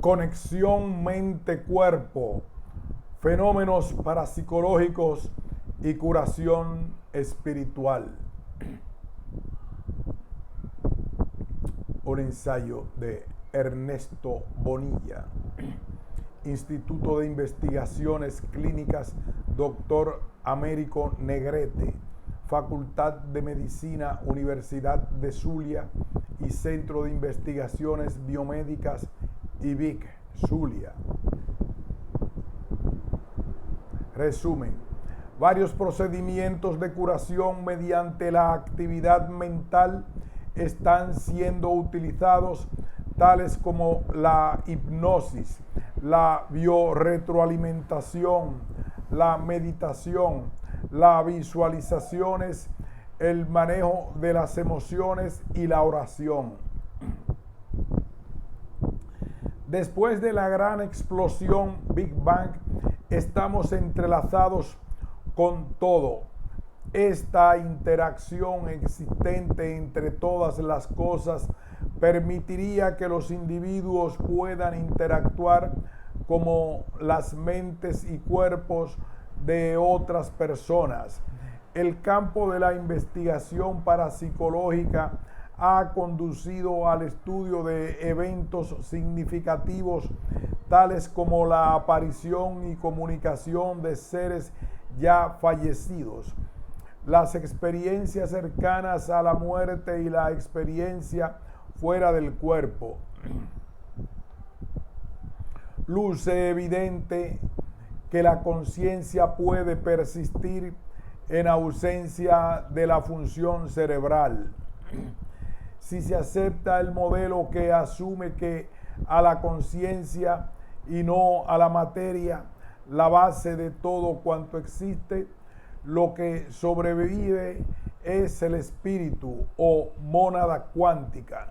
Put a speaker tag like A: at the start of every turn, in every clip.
A: Conexión mente-cuerpo, fenómenos parapsicológicos y curación espiritual. Un ensayo de Ernesto Bonilla, Instituto de Investigaciones Clínicas Dr. Américo Negrete, Facultad de Medicina, Universidad de Zulia y Centro de Investigaciones Biomédicas IBIC Zulia. Resumen: varios procedimientos de curación mediante la actividad mental están siendo utilizados, tales como la hipnosis, la biorretroalimentación, la meditación, las visualizaciones, el manejo de las emociones y la oración. Después de la gran explosión Big Bang, estamos entrelazados con todo. Esta interacción existente entre todas las cosas permitiría que los individuos puedan interactuar como las mentes y cuerpos de otras personas. El campo de la investigación parapsicológica ha conducido al estudio de eventos significativos tales como la aparición y comunicación de seres ya fallecidos, las experiencias cercanas a la muerte y la experiencia fuera del cuerpo. Luce evidente que la conciencia puede persistir en ausencia de la función cerebral. Si se acepta el modelo que asume que a la conciencia y no a la materia, la base de todo cuanto existe, lo que sobrevive es el espíritu o mónada cuántica.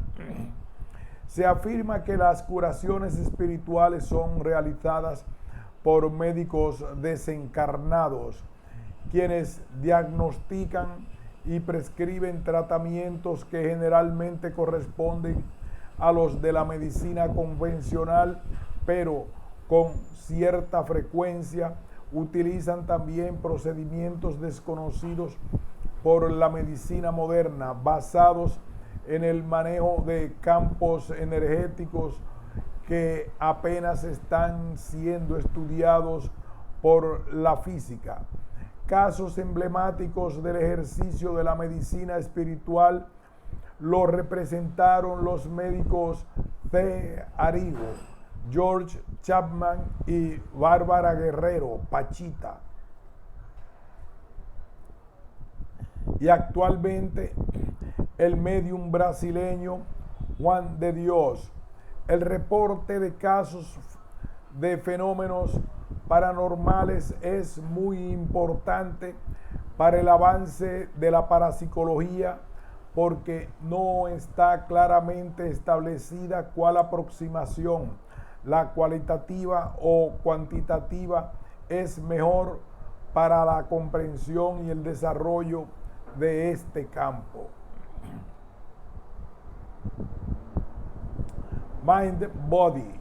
A: Se afirma que las curaciones espirituales son realizadas por médicos desencarnados, quienes diagnostican y prescriben tratamientos que generalmente corresponden a los de la medicina convencional, pero con cierta frecuencia utilizan también procedimientos desconocidos por la medicina moderna, basados en el manejo de campos energéticos que apenas están siendo estudiados por la física. Casos emblemáticos del ejercicio de la medicina espiritual lo representaron los médicos C. Arrigo, George Chapman y Bárbara Guerrero Pachita. Y actualmente el médium brasileño Juan de Dios. El reporte de casos de fenómenos paranormales es muy importante para el avance de la parapsicología, porque no está claramente establecida cuál aproximación, la cualitativa o cuantitativa, es mejor para la comprensión y el desarrollo de este campo. Mind-Body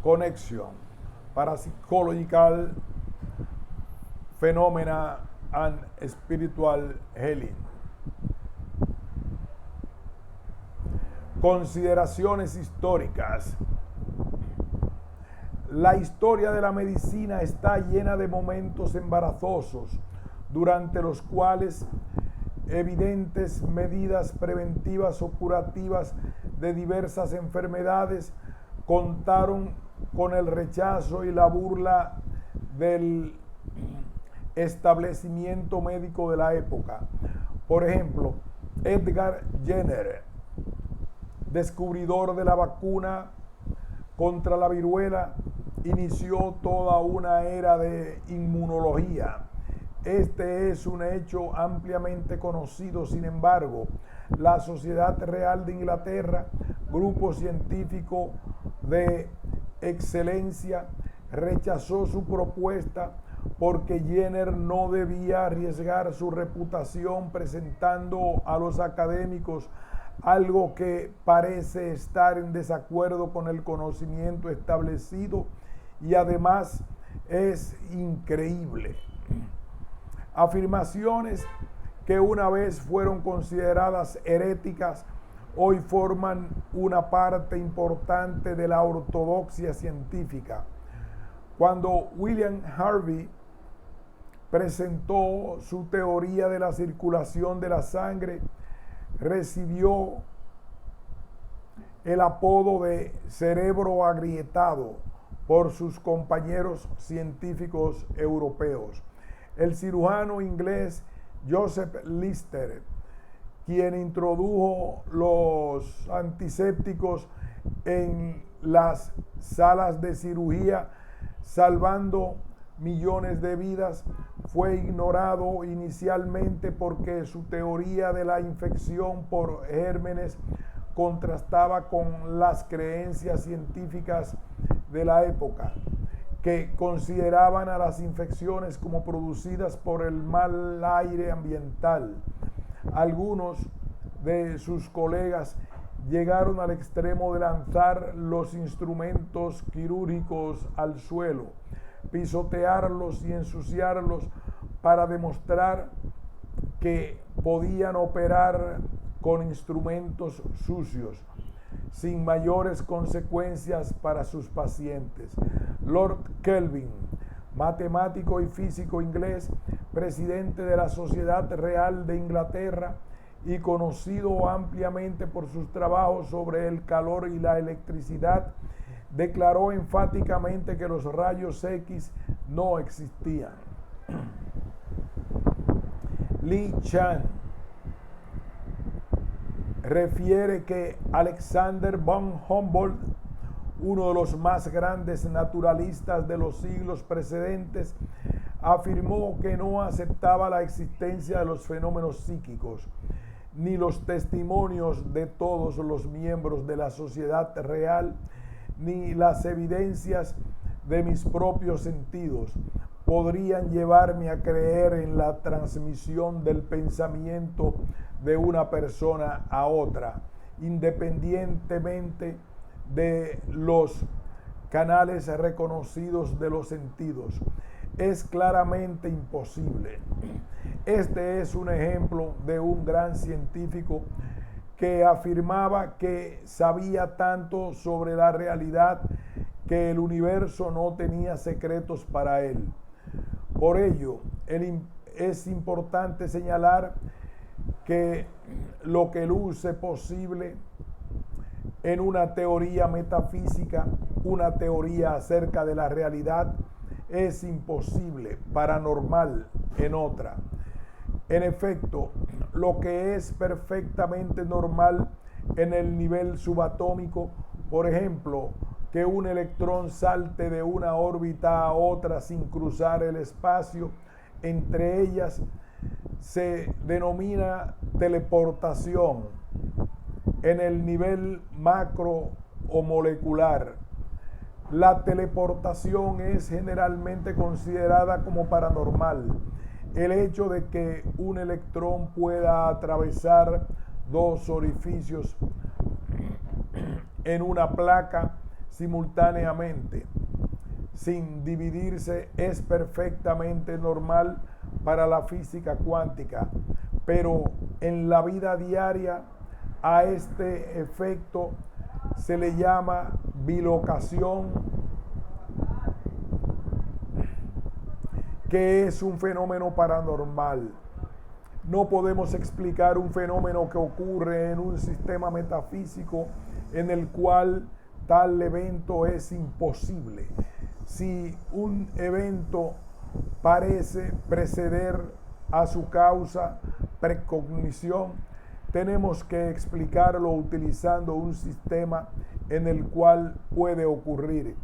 A: Connection, Parapsychological Phenomena and Spiritual Healing. Consideraciones históricas. La historia de la medicina está llena de momentos embarazosos, durante los cuales evidentes medidas preventivas o curativas de diversas enfermedades contaron con el rechazo y la burla del establecimiento médico de la época. Por ejemplo, Edgar Jenner, descubridor de la vacuna contra la viruela, inició toda una era de inmunología. Este es un hecho ampliamente conocido. Sin embargo, la Sociedad Real de Inglaterra, grupo científico de excelencia, rechazó su propuesta porque Jenner no debía arriesgar su reputación presentando a los académicos algo que parece estar en desacuerdo con el conocimiento establecido y además es increíble. Afirmaciones que una vez fueron consideradas heréticas hoy forman una parte importante de la ortodoxia científica. Cuando William Harvey presentó su teoría de la circulación de la sangre, recibió el apodo de cerebro agrietado por sus compañeros científicos europeos. El cirujano inglés Joseph Lister, quien introdujo los antisépticos en las salas de cirugía, salvando millones de vidas, fue ignorado inicialmente porque su teoría de la infección por gérmenes contrastaba con las creencias científicas de la época, que consideraban a las infecciones como producidas por el mal aire ambiental. Algunos de sus colegas llegaron al extremo de lanzar los instrumentos quirúrgicos al suelo, pisotearlos y ensuciarlos para demostrar que podían operar con instrumentos sucios sin mayores consecuencias para sus pacientes. Lord Kelvin, matemático y físico inglés, presidente de la Sociedad Real de Inglaterra y conocido ampliamente por sus trabajos sobre el calor y la electricidad, declaró enfáticamente que los rayos X no existían. Li Chan refiere que Alexander von Humboldt, uno de los más grandes naturalistas de los siglos precedentes, afirmó que no aceptaba la existencia de los fenómenos psíquicos, ni los testimonios de todos los miembros de la sociedad real, ni las evidencias de mis propios sentidos podrían llevarme a creer en la transmisión del pensamiento de una persona a otra, independientemente de los canales reconocidos de los sentidos. Es claramente imposible. Este es un ejemplo de un gran científico que afirmaba que sabía tanto sobre la realidad que el universo no tenía secretos para él. Por ello, es importante señalar que lo que luce posible en una teoría metafísica, una teoría acerca de la realidad, es imposible, paranormal en otra. En efecto, lo que es perfectamente normal en el nivel subatómico, por ejemplo, que un electrón salte de una órbita a otra sin cruzar el espacio entre ellas, se denomina teleportación en el nivel macro o molecular. La teleportación es generalmente considerada como paranormal. El hecho de que un electrón pueda atravesar dos orificios en una placa simultáneamente, sin dividirse, es perfectamente normal para la física cuántica, pero en la vida diaria a este efecto se le llama bilocación, que es un fenómeno paranormal. No podemos explicar un fenómeno que ocurre en un sistema metafísico en el cual tal evento es imposible. Si un evento parece preceder a su causa precognición, tenemos que explicarlo utilizando un sistema en el cual puede ocurrir.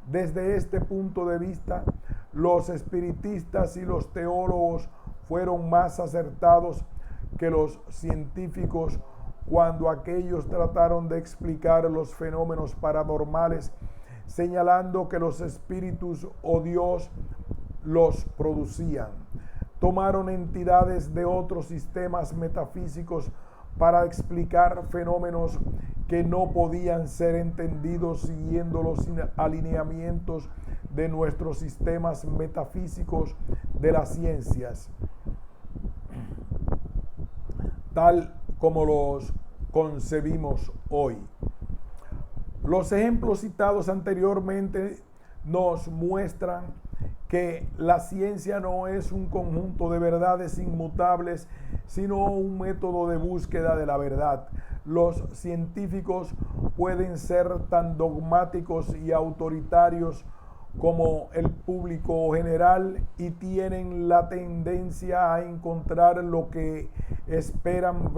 A: Desde este punto de vista, los espiritistas y los teólogos fueron más acertados que los científicos cuando aquellos trataron de explicar los fenómenos paranormales, señalando que los espíritus o Dios los producían. Tomaron entidades de otros sistemas metafísicos para explicar fenómenos que no podían ser entendidos siguiendo los alineamientos de nuestros sistemas metafísicos de las ciencias, tal como los concebimos hoy. Los ejemplos citados anteriormente nos muestran que la ciencia no es un conjunto de verdades inmutables, sino un método de búsqueda de la verdad. Los científicos pueden ser tan dogmáticos y autoritarios como el público general y tienen la tendencia a encontrar lo que esperan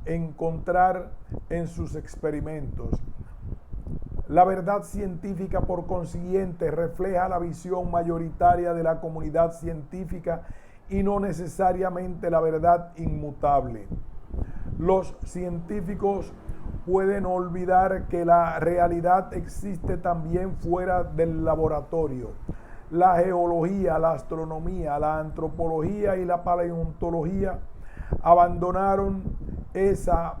A: encontrar en sus experimentos. La verdad científica, por consiguiente, refleja la visión mayoritaria de la comunidad científica y no necesariamente la verdad inmutable. Los científicos pueden olvidar que la realidad existe también fuera del laboratorio. La geología, la astronomía, la antropología y la paleontología abandonaron esa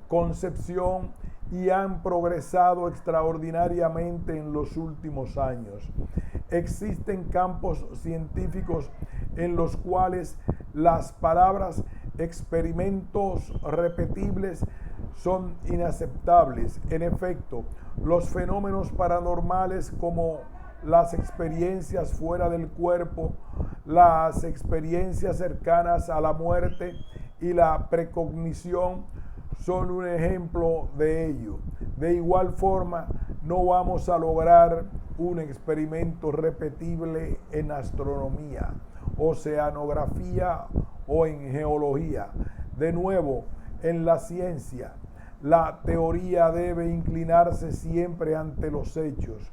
A: concepción y han progresado extraordinariamente en los últimos años. Existen campos científicos en los cuales las palabras experimentos repetibles son inaceptables. En efecto, los fenómenos paranormales como las experiencias fuera del cuerpo, las experiencias cercanas a la muerte y la precognición son un ejemplo de ello. De igual forma, no vamos a lograr un experimento repetible en astronomía, oceanografía o en geología. De nuevo, en la ciencia, la teoría debe inclinarse siempre ante los hechos.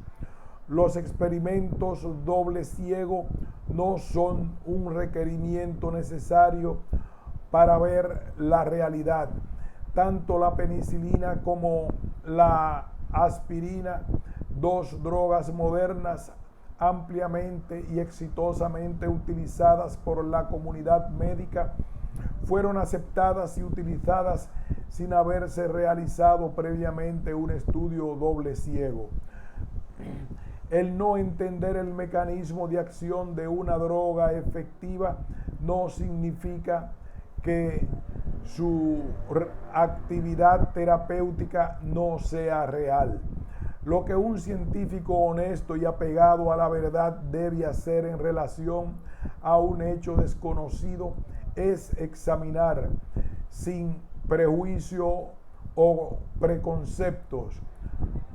A: Los experimentos doble ciego no son un requerimiento necesario para ver la realidad. Tanto la penicilina como la aspirina, dos drogas modernas ampliamente y exitosamente utilizadas por la comunidad médica, fueron aceptadas y utilizadas sin haberse realizado previamente un estudio doble ciego. El no entender el mecanismo de acción de una droga efectiva no significa que su actividad terapéutica no sea real. Lo que un científico honesto y apegado a la verdad debe hacer en relación a un hecho desconocido es examinar sin prejuicio o preconceptos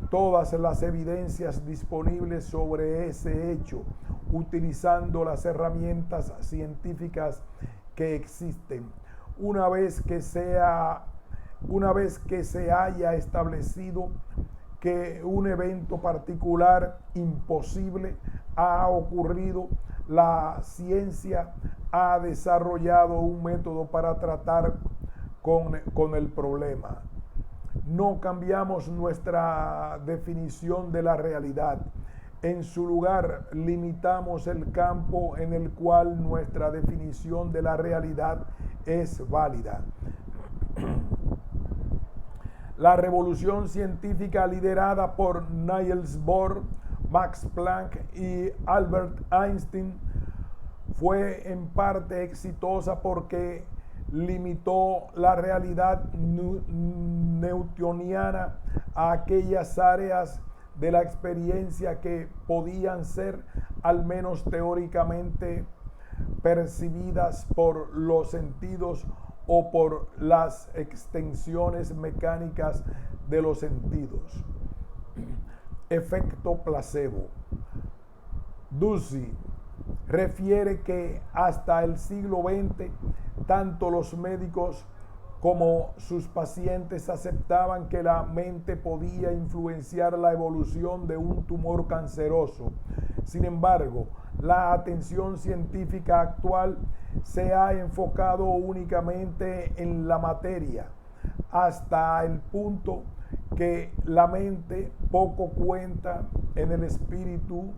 A: todas las evidencias disponibles sobre ese hecho, utilizando las herramientas científicas que existen. Una vez que se haya establecido que un evento particular imposible ha ocurrido, la ciencia ha desarrollado un método para tratar con el problema. No cambiamos nuestra definición de la realidad. En su lugar, limitamos el campo en el cual nuestra definición de la realidad es válida. La revolución científica liderada por Niels Bohr, Max Planck y Albert Einstein fue en parte exitosa porque limitó la realidad newtoniana a aquellas áreas de la experiencia que podían ser, al menos teóricamente, percibidas por los sentidos o por las extensiones mecánicas de los sentidos. Efecto placebo. Ducey refiere que hasta el siglo XX, tanto los médicos como sus pacientes aceptaban que la mente podía influenciar la evolución de un tumor canceroso. Sin embargo, la atención científica actual se ha enfocado únicamente en la materia, hasta el punto que la mente poco cuenta en el espíritu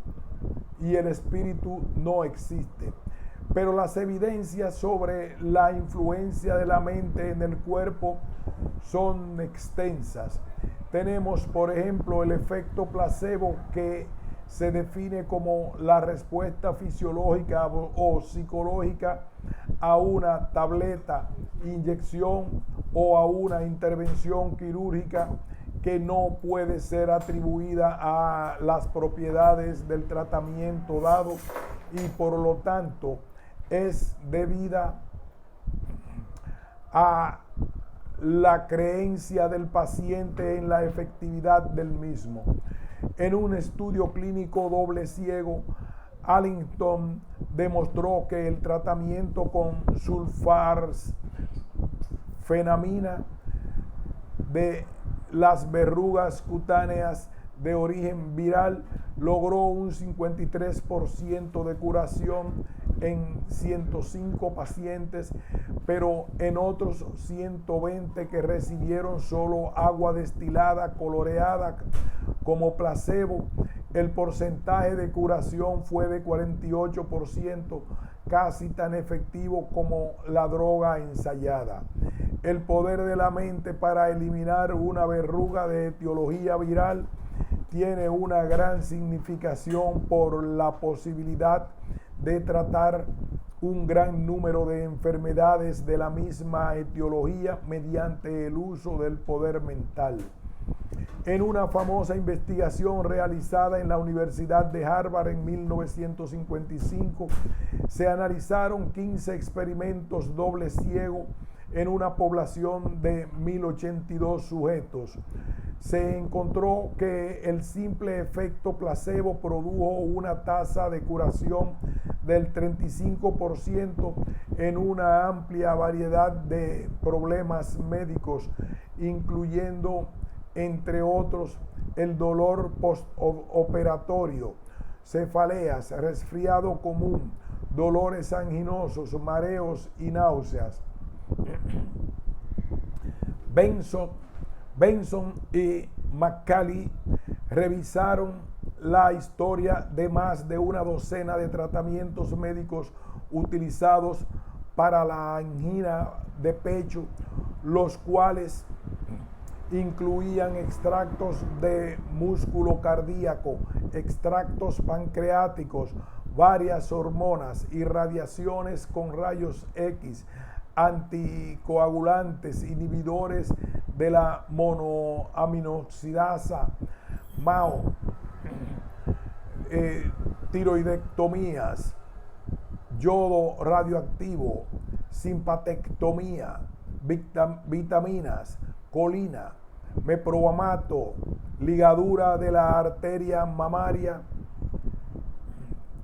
A: y el espíritu no existe. pero las evidencias sobre la influencia de la mente en el cuerpo son extensas. Tenemos, por ejemplo, el efecto placebo, que se define como la respuesta fisiológica o psicológica a una tableta, inyección o a una intervención quirúrgica que no puede ser atribuida a las propiedades del tratamiento dado y por lo tanto es debida a la creencia del paciente en la efectividad del mismo. En un estudio clínico doble ciego, Allington demostró que el tratamiento con sulfarsfenamina de las verrugas cutáneas de origen viral logró un 53% de curación en 105 pacientes, pero en otros 120 que recibieron solo agua destilada coloreada como placebo, el porcentaje de curación fue de 48%, casi tan efectivo como la droga ensayada. El poder de la mente para eliminar una verruga de etiología viral tiene una gran significación por la posibilidad de tratar un gran número de enfermedades de la misma etiología mediante el uso del poder mental. En una famosa investigación realizada en la Universidad de Harvard en 1955, se analizaron 15 experimentos doble ciego en una población de 1082 sujetos. Se encontró que el simple efecto placebo produjo una tasa de curación del 35% en una amplia variedad de problemas médicos, incluyendo, entre otros, el dolor postoperatorio, cefaleas, resfriado común, dolores anginosos, mareos y náuseas. Benson y McCauley revisaron la historia de más de una docena de tratamientos médicos utilizados para la angina de pecho, los cuales incluían extractos de músculo cardíaco, extractos pancreáticos, varias hormonas, irradiaciones con rayos X, anticoagulantes, inhibidores de la monoaminoxidasa, MAO, tiroidectomías, yodo radioactivo, simpatectomía, vitaminas, colina, meprobamato, ligadura de la arteria mamaria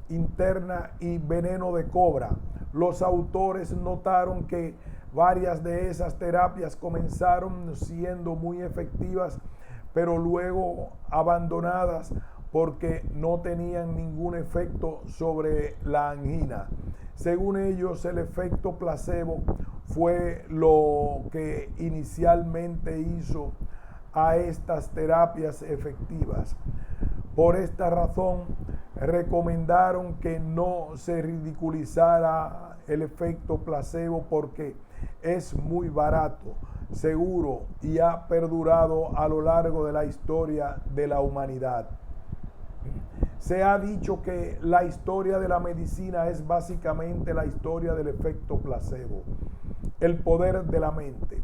A: interna y veneno de cobra. Los autores notaron que varias de esas terapias comenzaron siendo muy efectivas, pero luego abandonadas porque no tenían ningún efecto sobre la angina. Según ellos, el efecto placebo fue lo que inicialmente hizo a estas terapias efectivas. Por esta razón, recomendaron que no se ridiculizara el efecto placebo porque es muy barato, seguro y ha perdurado a lo largo de la historia de la humanidad. Se ha dicho que la historia de la medicina es básicamente la historia del efecto placebo, el poder de la mente.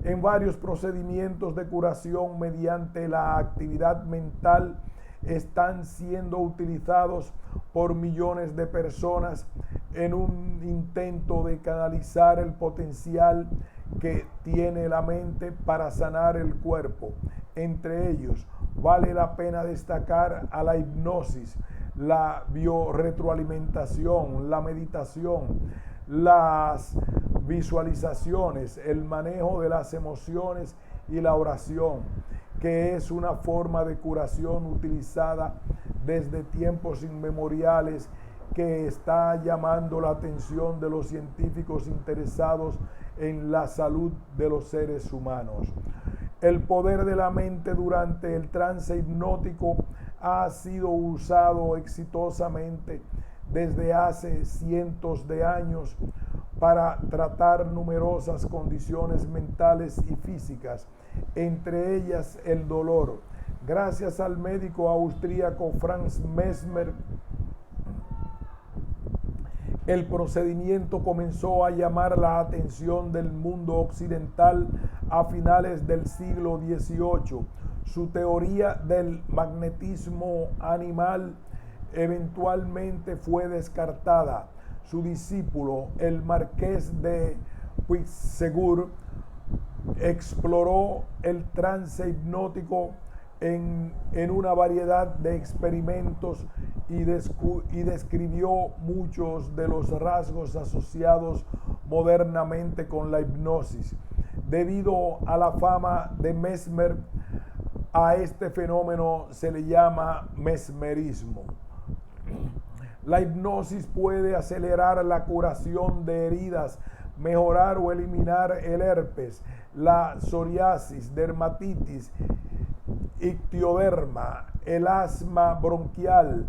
A: En varios procedimientos de curación mediante la actividad mental están siendo utilizados por millones de personas en un intento de canalizar el potencial que tiene la mente para sanar el cuerpo. Entre ellos, vale la pena destacar a la hipnosis, la biorretroalimentación, la meditación, las visualizaciones, el manejo de las emociones y la oración, que es una forma de curación utilizada desde tiempos inmemoriales, que está llamando la atención de los científicos interesados en la salud de los seres humanos. El poder de la mente durante el trance hipnótico ha sido usado exitosamente desde hace cientos de años para tratar numerosas condiciones mentales y físicas, entre ellas el dolor. Gracias al médico austríaco Franz Mesmer, el procedimiento comenzó a llamar la atención del mundo occidental a finales del siglo XVIII. Su teoría del magnetismo animal eventualmente fue descartada. Su discípulo, el marqués de Puigsegur, exploró el trance hipnótico en una variedad de experimentos y describió muchos de los rasgos asociados modernamente con la hipnosis. Debido a la fama de Mesmer, a este fenómeno se le llama mesmerismo. La hipnosis puede acelerar la curación de heridas, mejorar o eliminar el herpes, la psoriasis, dermatitis, ictioderma, el asma bronquial,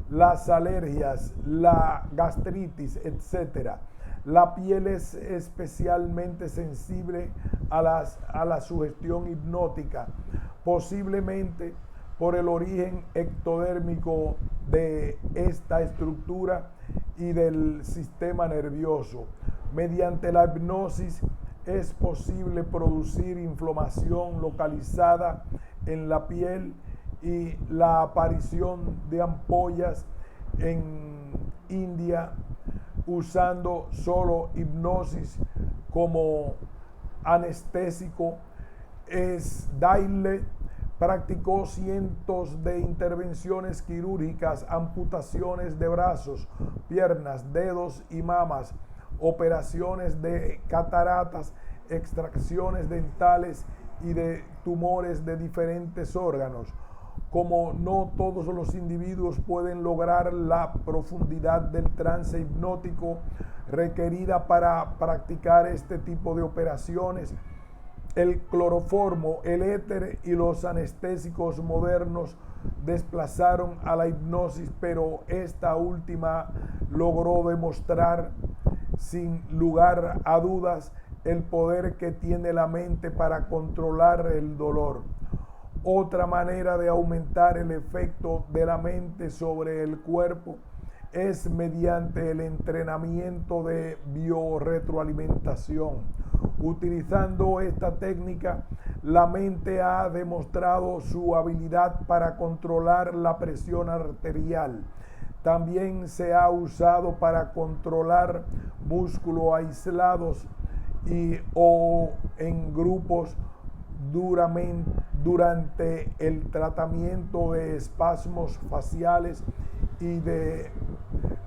A: las alergias, la gastritis, etc. La piel es especialmente sensible a la sugestión hipnótica, posiblemente por el origen ectodérmico de esta estructura y del sistema nervioso. Mediante la hipnosis es posible producir inflamación localizada en la piel y la aparición de ampollas. En India, usando solo hipnosis como anestésico, Daile practicó cientos de intervenciones quirúrgicas, amputaciones de brazos, piernas, dedos y mamas, operaciones de cataratas, extracciones dentales y de tumores de diferentes órganos. Como no todos los individuos pueden lograr la profundidad del trance hipnótico requerida para practicar este tipo de operaciones, el cloroformo, el éter y los anestésicos modernos desplazaron a la hipnosis, pero esta última logró demostrar sin lugar a dudas el poder que tiene la mente para controlar el dolor. Otra manera de aumentar el efecto de la mente sobre el cuerpo es mediante el entrenamiento de biorretroalimentación. Utilizando esta técnica, la mente ha demostrado su habilidad para controlar la presión arterial. También se ha usado para controlar músculos aislados o en grupos durante el tratamiento de espasmos faciales y de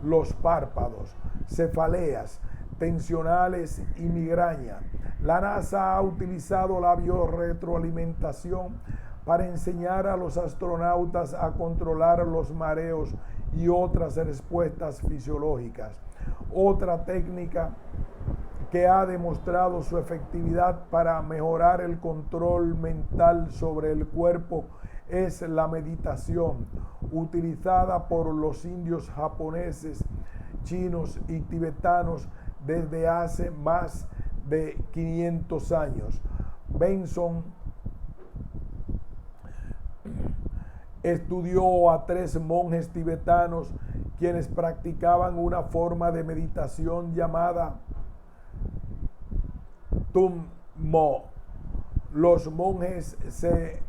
A: los párpados, cefaleas tensionales y migraña. La NASA ha utilizado la biorretroalimentación para enseñar a los astronautas a controlar los mareos y otras respuestas fisiológicas. Otra técnica que ha demostrado su efectividad para mejorar el control mental sobre el cuerpo es la meditación, utilizada por los indios japoneses, chinos y tibetanos desde hace más de 500 años. Benson estudió a 3 monjes tibetanos quienes practicaban una forma de meditación llamada Tum-mo. Los monjes se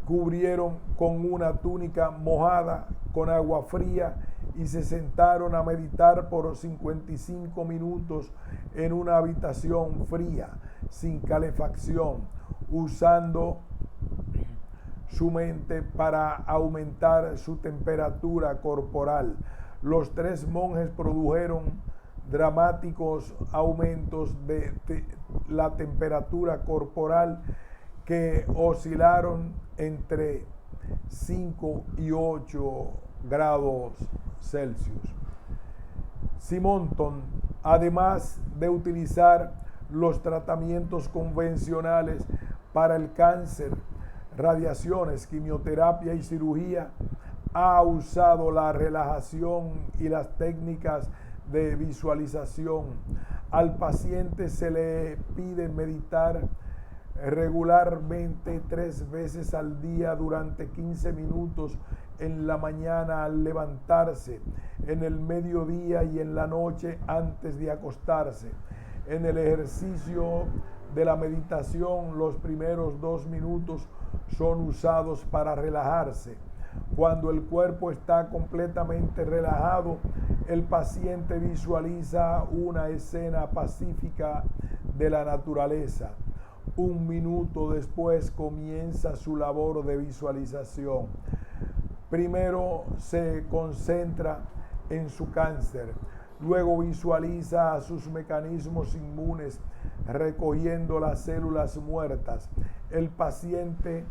A: cubrieron con una túnica mojada con agua fría y se sentaron a meditar por 55 minutos en una habitación fría, sin calefacción, usando su mente para aumentar su temperatura corporal. Los 3 monjes produjeron dramáticos aumentos de la temperatura corporal que oscilaron entre 5 y 8 grados Celsius. Simonton, además de utilizar los tratamientos convencionales para el cáncer, radiaciones, quimioterapia y cirugía, ha usado la relajación y las técnicas de visualización. Al paciente se le pide meditar regularmente 3 veces al día durante 15 minutos en la mañana al levantarse, en el mediodía y en la noche antes de acostarse. En el ejercicio de la meditación, los primeros 2 minutos son usados para relajarse. Cuando el cuerpo está completamente relajado, el paciente visualiza una escena pacífica de la naturaleza. 1 minuto después comienza su labor de visualización. Primero se concentra en su cáncer, luego visualiza sus mecanismos inmunes recogiendo las células muertas. El paciente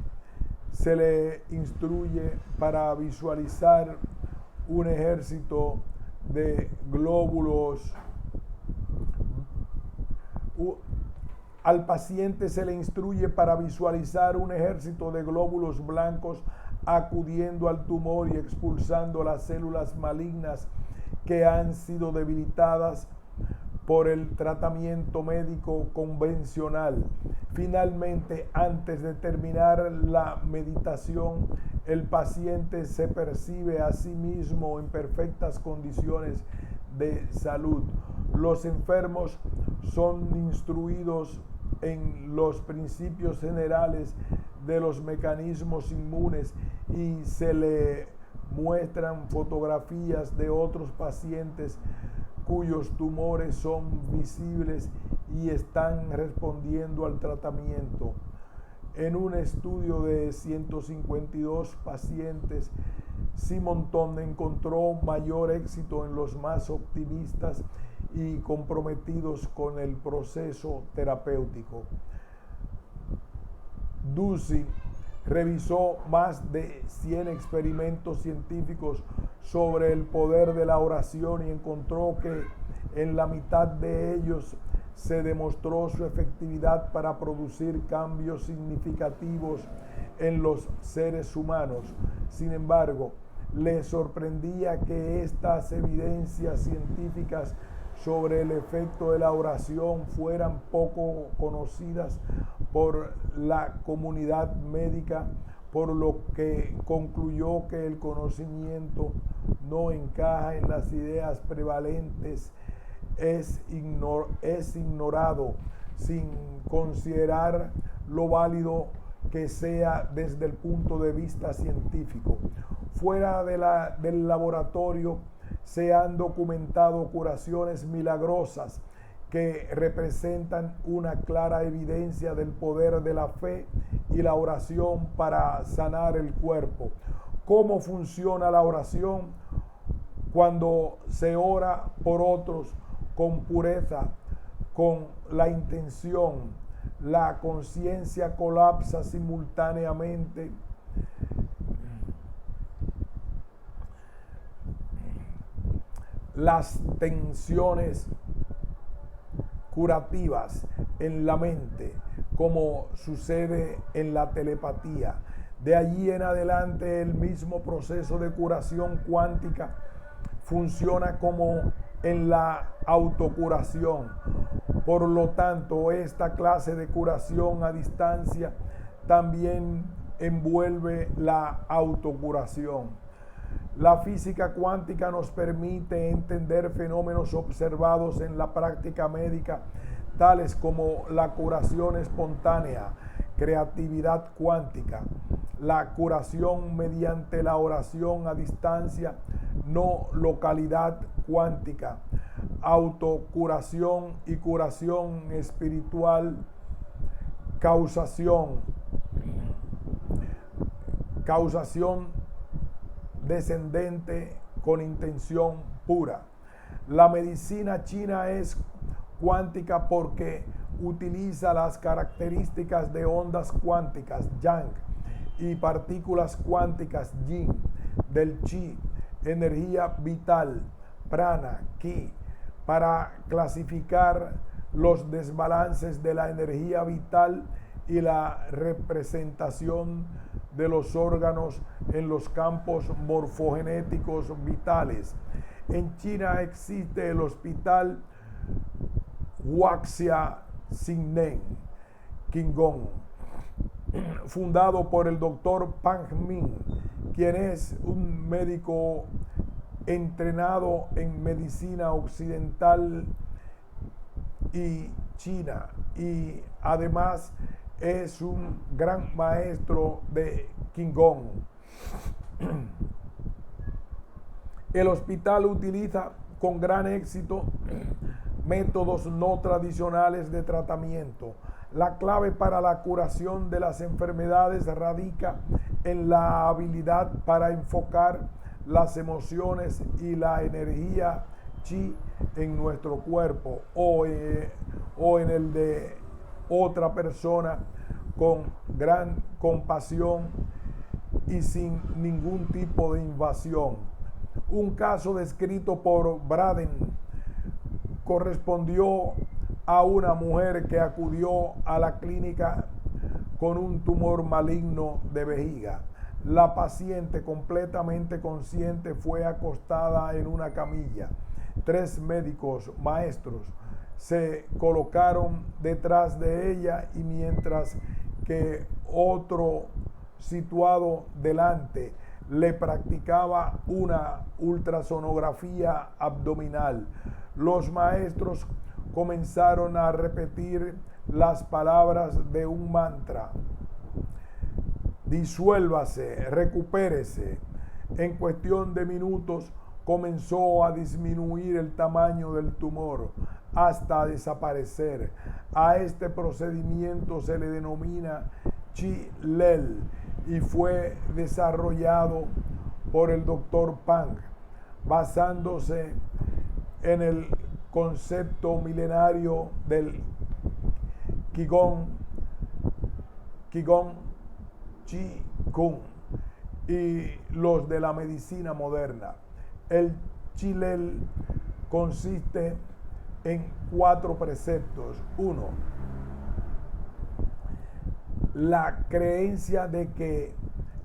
A: se le instruye para visualizar un ejército de glóbulos. Al paciente se le instruye para visualizar un ejército de glóbulos blancos acudiendo al tumor y expulsando las células malignas que han sido debilitadas por el tratamiento médico convencional. Finalmente, antes de terminar la meditación, el paciente se percibe a sí mismo en perfectas condiciones de salud. Los enfermos son instruidos en los principios generales de los mecanismos inmunes y se le muestran fotografías de otros pacientes cuyos tumores son visibles y están respondiendo al tratamiento. En un estudio de 152 pacientes, Simonton encontró mayor éxito en los más optimistas y comprometidos con el proceso terapéutico. Ducey revisó más de 100 experimentos científicos sobre el poder de la oración y encontró que en la mitad de ellos se demostró su efectividad para producir cambios significativos en los seres humanos. Sin embargo, le sorprendía que estas evidencias científicas sobre el efecto de la oración fueran poco conocidas por la comunidad médica, por lo que concluyó que el conocimiento no encaja en las ideas prevalentes, es ignorado sin considerar lo válido que sea desde el punto de vista científico. Fuera del laboratorio se han documentado curaciones milagrosas que representan una clara evidencia del poder de la fe y la oración para sanar el cuerpo. ¿Cómo funciona la oración? Cuando se ora por otros con pureza, con la intención, la conciencia colapsa simultáneamente. Las tensiones curativas en la mente, como sucede en la telepatía. De allí en adelante, el mismo proceso de curación cuántica funciona como en la autocuración. Por lo tanto, esta clase de curación a distancia también envuelve la autocuración. La física cuántica nos permite entender fenómenos observados en la práctica médica, tales como la curación espontánea, creatividad cuántica, la curación mediante la oración a distancia, no localidad cuántica, autocuración y curación espiritual, causación descendente con intención pura. La medicina china es cuántica porque utiliza las características de ondas cuánticas yang y partículas cuánticas yin, del chi, energía vital, prana, ki, para clasificar los desbalances de la energía vital y la representación de los órganos en los campos morfogenéticos vitales. En China existe el Hospital Huaxia Xingnen Qigong, fundado por el doctor Pan Ming, quien es un médico entrenado en medicina occidental y china, y además es un gran maestro de Qigong. El hospital utiliza con gran éxito métodos no tradicionales de tratamiento. La clave para la curación de las enfermedades radica en la habilidad para enfocar las emociones y la energía chi en nuestro cuerpo o en el de otra persona con gran compasión y sin ningún tipo de invasión. Un caso descrito por Braden correspondió a una mujer que acudió a la clínica con un tumor maligno de vejiga. La paciente, completamente consciente, fue acostada en una camilla. 3 médicos maestros se colocaron detrás de ella y mientras que otro situado delante le practicaba una ultrasonografía abdominal. Los maestros comenzaron a repetir las palabras de un mantra: disuélvase, recupérese. En cuestión de minutos comenzó a disminuir el tamaño del tumor hasta desaparecer. A este procedimiento se le denomina Chi Lel y fue desarrollado por el Dr. Pang, basándose en el concepto milenario del Qigong, Chi Kung y los de la medicina moderna. El Chi Lel consiste en 4 preceptos. 1. La creencia de que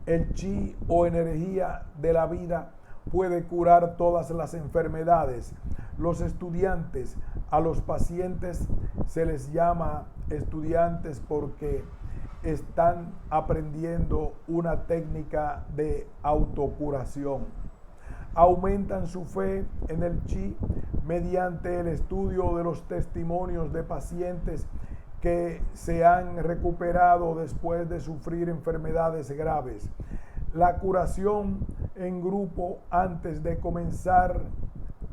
A: el chi o energía de la vida puede curar todas las enfermedades. Los estudiantes, a los pacientes se les llama estudiantes porque están aprendiendo una técnica de autocuración. Aumentan su fe en el chi mediante el estudio de los testimonios de pacientes que se han recuperado después de sufrir enfermedades graves. La curación en grupo. Antes de comenzar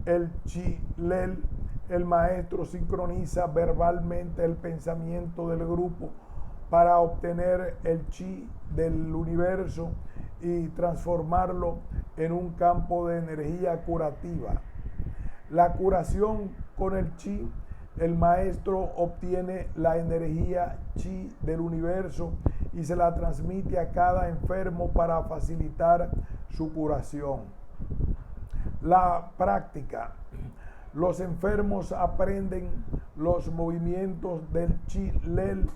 A: el Chi Lel, el maestro sincroniza verbalmente el pensamiento del grupo para obtener el chi del universo y transformarlo en un campo de energía curativa. La curación con el chi. El maestro obtiene la energía chi del universo y se la transmite a cada enfermo para facilitar su curación. La práctica. Los enfermos aprenden los movimientos del Chi Lel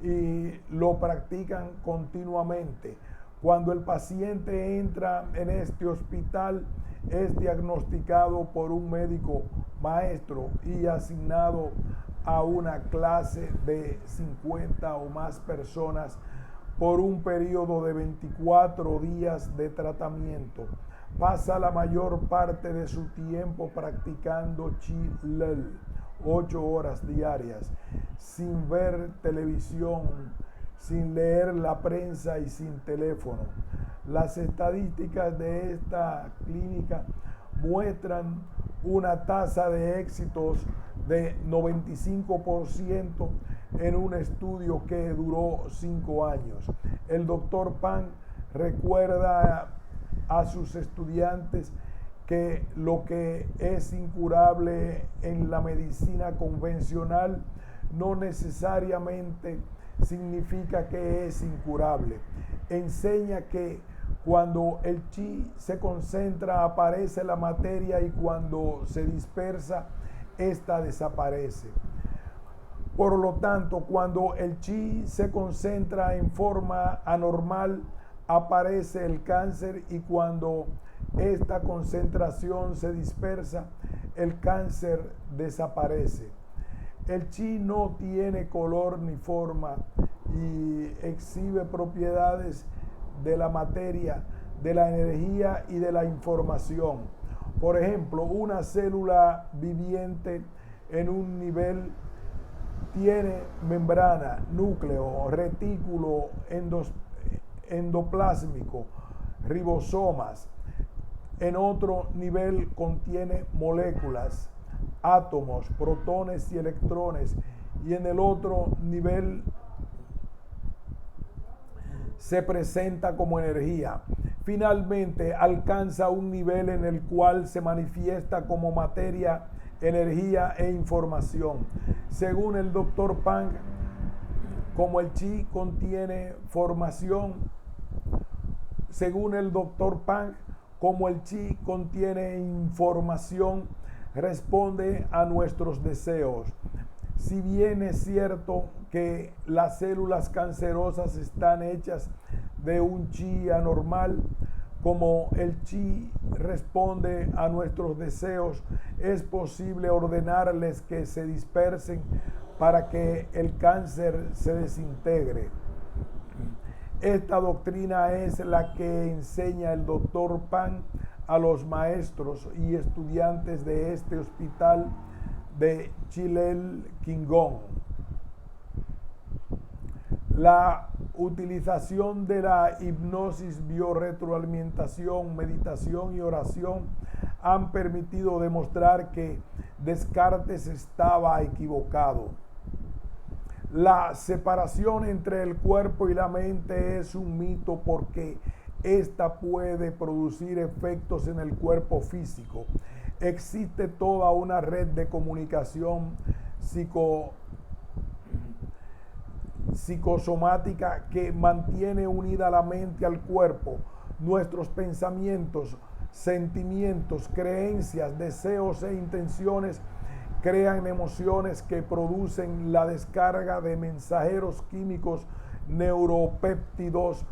A: y lo practican continuamente. Cuando el paciente entra en este hospital, es diagnosticado por un médico maestro y asignado a una clase de 50 o más personas por un periodo de 24 días de tratamiento. Pasa la mayor parte de su tiempo practicando Chi Lel, 8 horas diarias, sin ver televisión, sin leer la prensa y sin teléfono. Las estadísticas de esta clínica muestran una tasa de éxitos de 95% en un estudio que duró 5 años. El doctor Pan recuerda a sus estudiantes que lo que es incurable en la medicina convencional no necesariamente significa que es incurable. Enseña que cuando el chi se concentra aparece la materia y cuando se dispersa, esta desaparece. Por lo tanto, cuando el chi se concentra en forma anormal, aparece el cáncer y cuando esta concentración se dispersa, el cáncer desaparece. El chi no tiene color ni forma y exhibe propiedades de la materia, de la energía y de la información. Por ejemplo, una célula viviente en un nivel tiene membrana, núcleo, retículo endoplásmico, ribosomas. En otro nivel contiene moléculas, átomos, protones y electrones. Y en el otro nivel se presenta como energía. Finalmente alcanza un nivel en el cual se manifiesta como materia, energía e información. Según el Dr. Pang, como el chi contiene formación, según el Dr. Pang, como el chi contiene información, responde a nuestros deseos. Si bien es cierto que las células cancerosas están hechas de un chi anormal, como el chi responde a nuestros deseos, es posible ordenarles que se dispersen para que el cáncer se desintegre. Esta doctrina es la que enseña el Dr. Pang a los maestros y estudiantes de este hospital de Chilel-Quingón. La utilización de la hipnosis, biorretroalimentación, meditación y oración han permitido demostrar que Descartes estaba equivocado. La separación entre el cuerpo y la mente es un mito porque esta puede producir efectos en el cuerpo físico. Existe toda una red de comunicación psicosomática que mantiene unida la mente al cuerpo. Nuestros pensamientos, sentimientos, creencias, deseos e intenciones crean emociones que producen la descarga de mensajeros químicos neuropéptidos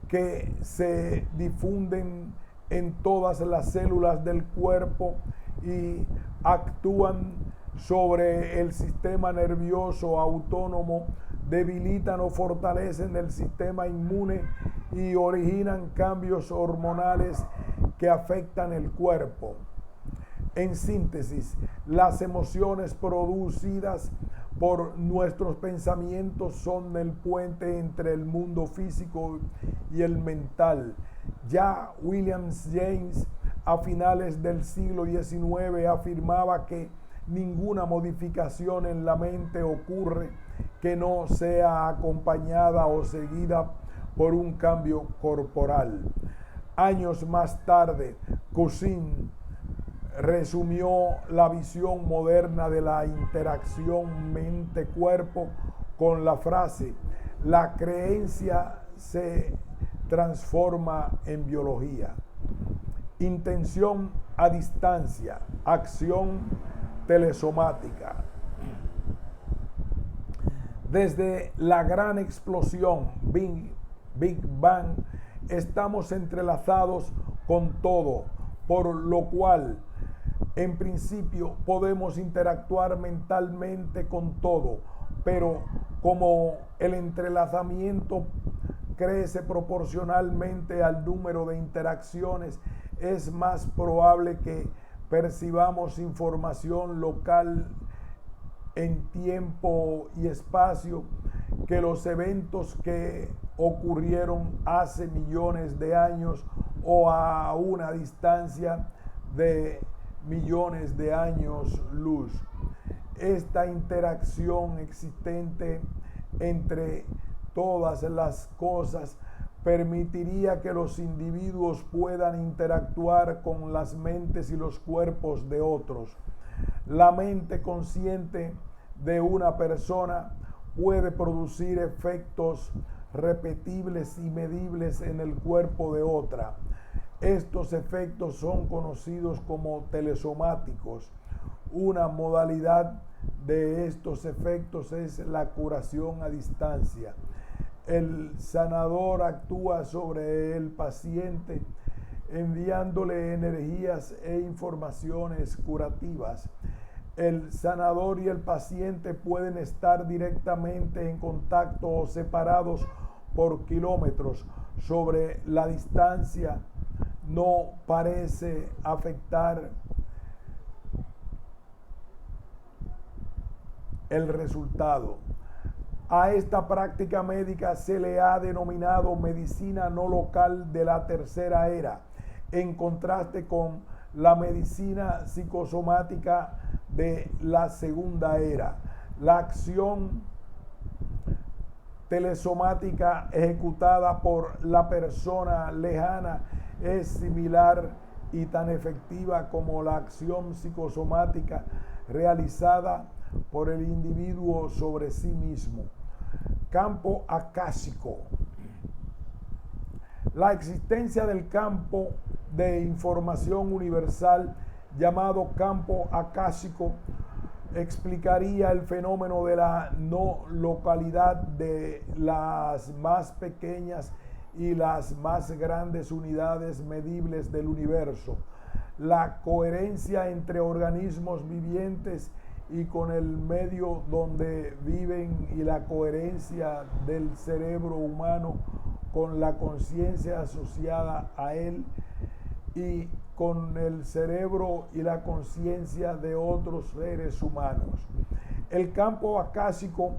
A: que se difunden en todas las células del cuerpo y actúan sobre el sistema nervioso autónomo, debilitan o fortalecen el sistema inmune y originan cambios hormonales que afectan el cuerpo. En síntesis, las emociones producidas por nuestros pensamientos son el puente entre el mundo físico y el mental. Ya William James, a finales del siglo XIX, afirmaba que ninguna modificación en la mente ocurre que no sea acompañada o seguida por un cambio corporal. Años más tarde, Cousin resumió la visión moderna de la interacción mente-cuerpo con la frase: la creencia se transforma en biología. Intención a distancia, acción telesomática. Desde la gran explosión Big Bang estamos entrelazados con todo, por lo cual en principio podemos interactuar mentalmente con todo, pero como el entrelazamiento crece proporcionalmente al número de interacciones, es más probable que percibamos información local en tiempo y espacio que los eventos que ocurrieron hace millones de años o a una distancia de millones de años luz. Esta interacción existente entre todas las cosas permitiría que los individuos puedan interactuar con las mentes y los cuerpos de otros. La mente consciente de una persona puede producir efectos repetibles y medibles en el cuerpo de otra. Estos efectos son conocidos como telesomáticos. Una modalidad de estos efectos es la curación a distancia. el sanador actúa sobre el paciente enviándole energías e informaciones curativas. El sanador y el paciente pueden estar directamente en contacto o separados por kilómetros. Sobre la distancia no parece afectar el resultado. A esta práctica médica se le ha denominado medicina no local de la tercera era, en contraste con la medicina psicosomática de la segunda era. La acción telesomática ejecutada por la persona lejana es similar y tan efectiva como la acción psicosomática realizada por el individuo sobre sí mismo. Campo acásico. La existencia del campo de información universal llamado campo acásico explicaría el fenómeno de la no localidad de las más pequeñas y las más grandes unidades medibles del universo, la coherencia entre organismos vivientes y con el medio donde viven y la coherencia del cerebro humano con la conciencia asociada a él y con el cerebro y la conciencia de otros seres humanos. El campo acásico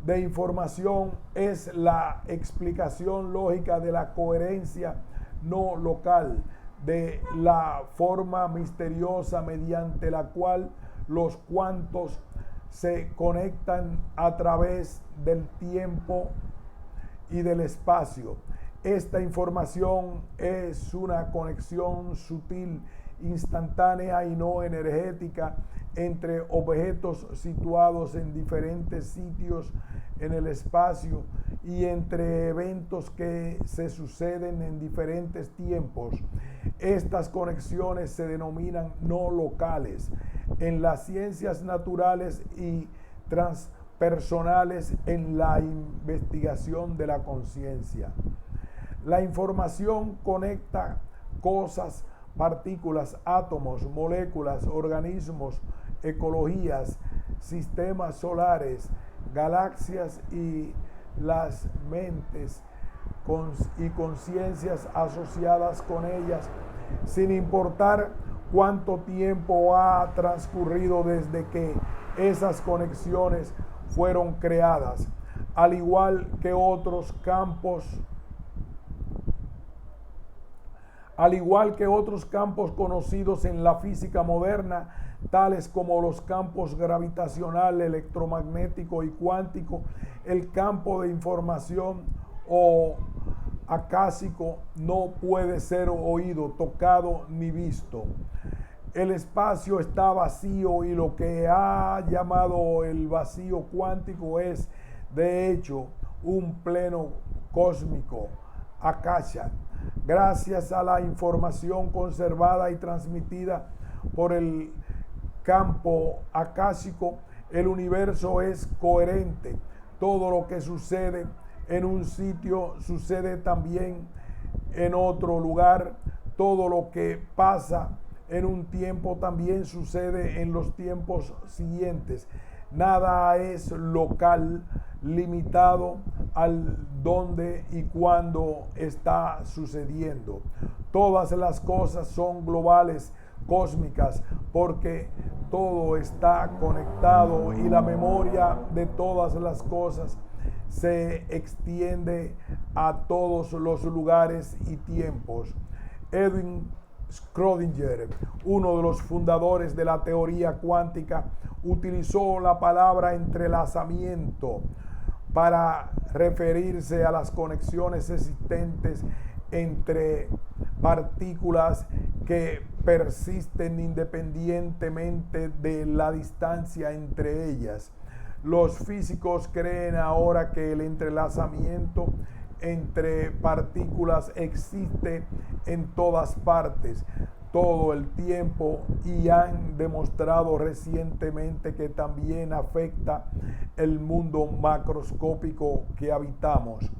A: de información es la explicación lógica de la coherencia no local, de la forma misteriosa mediante la cual los cuantos se conectan a través del tiempo y del espacio. Esta información es una conexión sutil, instantánea y no energética entre objetos situados en diferentes sitios en el espacio y entre eventos que se suceden en diferentes tiempos. Estas conexiones se denominan no locales en las ciencias naturales y transpersonales en la investigación de la conciencia. La información conecta cosas, partículas, átomos, moléculas, organismos, ecologías, sistemas solares, galaxias y las mentes y conciencias asociadas con ellas, sin importar cuánto tiempo ha transcurrido desde que esas conexiones fueron creadas, al igual que otros campos conocidos en la física moderna, tales como los campos gravitacional, electromagnético y cuántico. El campo de información o acásico no puede ser oído, tocado ni visto. El espacio está vacío y lo que ha llamado el vacío cuántico es, de hecho, un pleno cósmico, akasha. Gracias a la información conservada y transmitida por el campo acásico, el universo es coherente. Todo lo que sucede en un sitio sucede también en otro lugar. Todo lo que pasa en un tiempo también sucede en los tiempos siguientes. Nada es local, limitado al dónde y cuándo está sucediendo. Todas las cosas son globales, cósmicas, porque todo está conectado y la memoria de todas las cosas se extiende a todos los lugares y tiempos. Edwin Schrödinger, uno de los fundadores de la teoría cuántica, utilizó la palabra entrelazamiento para referirse a las conexiones existentes entre partículas que persisten independientemente de la distancia entre ellas. Los físicos creen ahora que el entrelazamiento entre partículas existe en todas partes, todo el tiempo, y han demostrado recientemente que también afecta el mundo macroscópico que habitamos.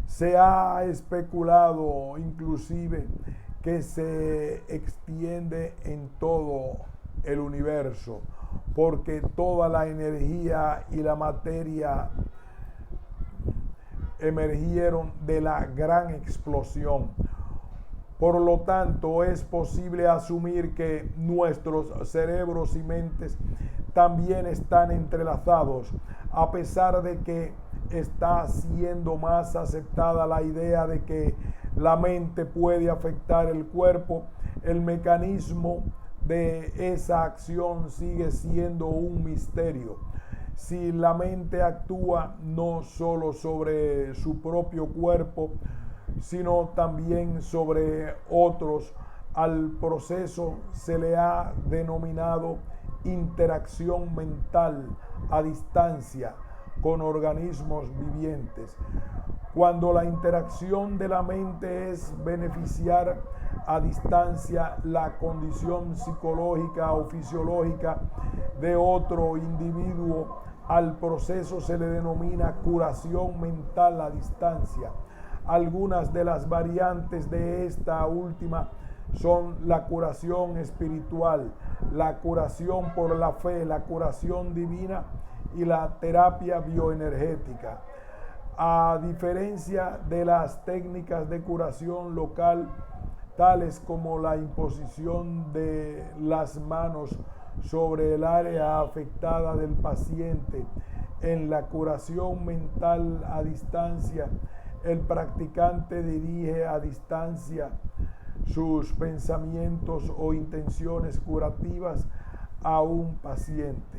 A: Se ha especulado inclusive que se extiende en todo el universo, porque toda la energía y la materia emergieron de la gran explosión. Por lo tanto, es posible asumir que nuestros cerebros y mentes también están entrelazados, a pesar de que está siendo más aceptada la idea de que la mente puede afectar el cuerpo. El mecanismo de esa acción sigue siendo un misterio. Si la mente actúa no solo sobre su propio cuerpo, sino también sobre otros, al proceso se le ha denominado interacción mental a distancia con organismos vivientes. Cuando la interacción de la mente es beneficiar a distancia la condición psicológica o fisiológica de otro individuo, al proceso se le denomina curación mental a distancia. Algunas de las variantes de esta última son la curación espiritual, la curación por la fe, la curación divina y la terapia bioenergética. A diferencia de las técnicas de curación local, tales como la imposición de las manos sobre el área afectada del paciente, en la curación mental a distancia, el practicante dirige a distancia sus pensamientos o intenciones curativas a un paciente.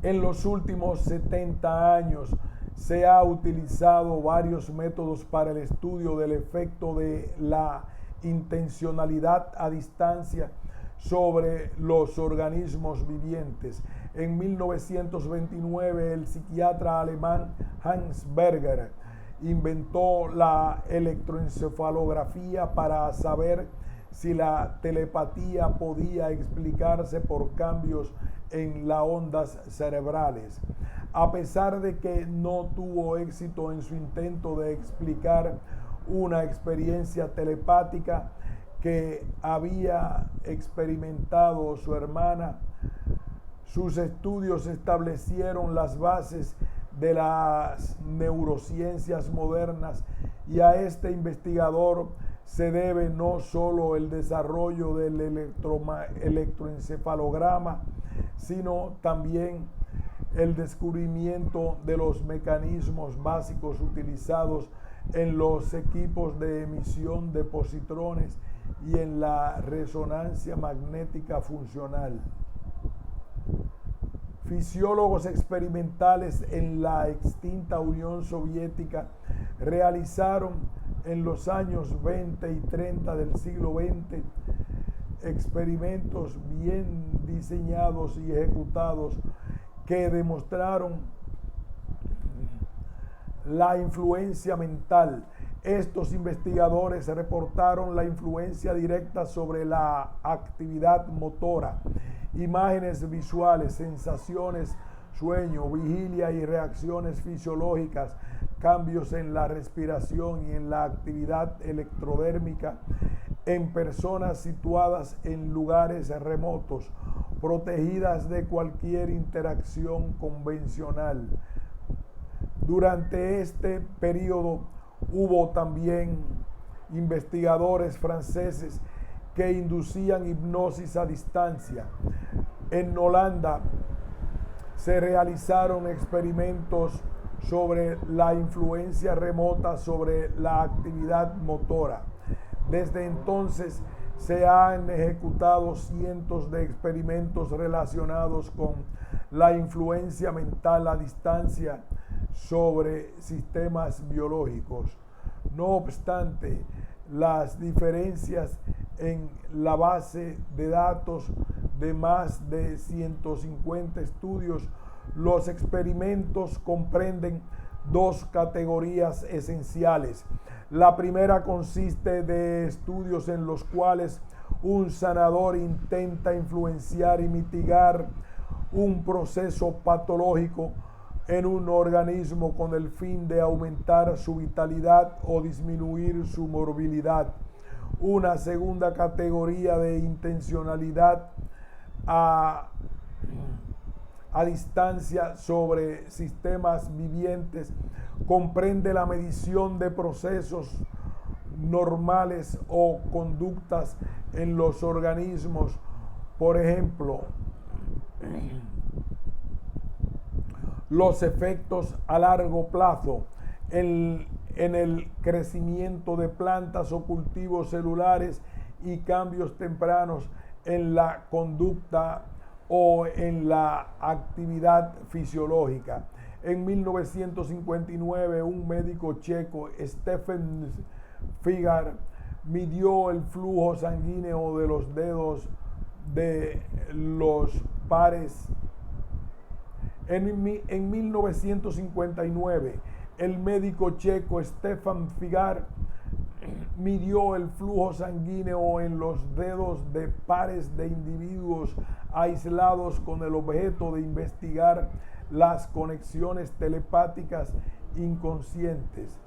A: En los últimos 70 años se ha utilizado varios métodos para el estudio del efecto de la intencionalidad a distancia sobre los organismos vivientes. En 1929, el psiquiatra alemán Hans Berger inventó la electroencefalografía para saber si la telepatía podía explicarse por cambios en las ondas cerebrales. A pesar de que no tuvo éxito en su intento de explicar una experiencia telepática que había experimentado su hermana, sus estudios establecieron las bases de las neurociencias modernas, y a este investigador se debe no solo el desarrollo del electroencefalograma, sino también el descubrimiento de los mecanismos básicos utilizados en los equipos de emisión de positrones y en la resonancia magnética funcional. Fisiólogos experimentales en la extinta Unión Soviética realizaron en los años 20 y 30 del siglo XX experimentos bien diseñados y ejecutados que demostraron la influencia mental. Estos investigadores reportaron la influencia directa sobre la actividad motora, imágenes visuales, sensaciones, sueño, vigilia y reacciones fisiológicas, cambios en la respiración y en la actividad electrodérmica en personas situadas en lugares remotos, protegidas de cualquier interacción convencional. Durante este periodo hubo también investigadores franceses que inducían hipnosis a distancia. En Holanda se realizaron experimentos sobre la influencia remota sobre la actividad motora. Desde entonces se han ejecutado cientos de experimentos relacionados con la influencia mental a distancia sobre sistemas biológicos. No obstante, las diferencias en la base de datos de más de 150 estudios, los experimentos comprenden dos categorías esenciales. La primera consiste de estudios en los cuales un sanador intenta influenciar y mitigar un proceso patológico en un organismo con el fin de aumentar su vitalidad o disminuir su morbilidad. Una segunda categoría de intencionalidad a distancia sobre sistemas vivientes comprende la medición de procesos normales o conductas en los organismos. Por ejemplo, los efectos a largo plazo en el crecimiento de plantas o cultivos celulares y cambios tempranos en la conducta o en la actividad fisiológica. En 1959, un médico checo, Stefan Figar, midió el flujo sanguíneo de los dedos de los pares. En 1959, el médico checo Stefan Figar midió el flujo sanguíneo en los dedos de pares de individuos aislados con el objeto de investigar las conexiones telepáticas inconscientes.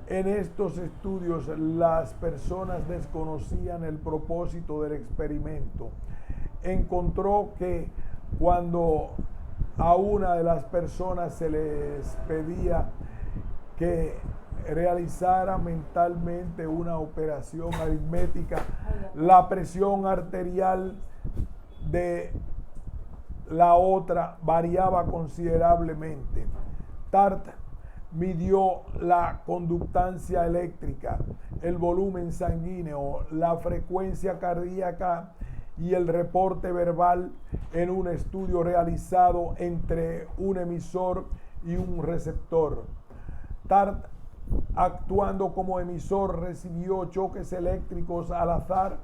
A: En estos estudios, las personas desconocían el propósito del experimento. Encontró que cuando a una de las personas se les pedía que realizara mentalmente una operación aritmética, la presión arterial de la otra variaba considerablemente. Tart midió la conductancia eléctrica, el volumen sanguíneo, la frecuencia cardíaca y el reporte verbal en un estudio realizado entre un emisor y un receptor. Tart, actuando como emisor, recibió choques eléctricos al azar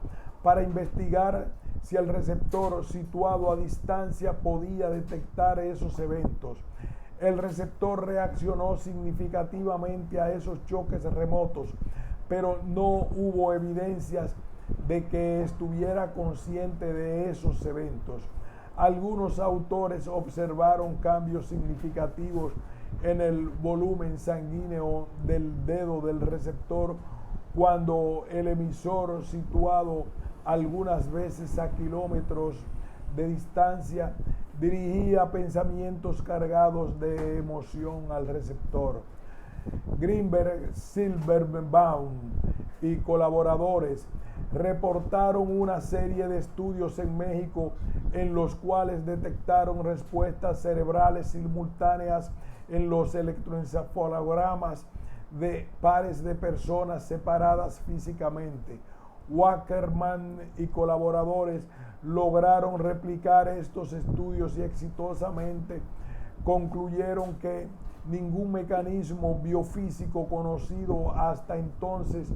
A: para investigar si el receptor situado a distancia podía detectar esos eventos. El receptor reaccionó significativamente a esos choques remotos, pero no hubo evidencias de que estuviera consciente de esos eventos. Algunos autores observaron cambios significativos en el volumen sanguíneo del dedo del receptor cuando el emisor, situado algunas veces a kilómetros de distancia, dirigía pensamientos cargados de emoción al receptor. Greenberg, Silverbaum y colaboradores reportaron una serie de estudios en México en los cuales detectaron respuestas cerebrales simultáneas en los electroencefalogramas de pares de personas separadas físicamente. Wackerman y colaboradores lograron replicar estos estudios y exitosamente concluyeron que ningún mecanismo biofísico conocido hasta entonces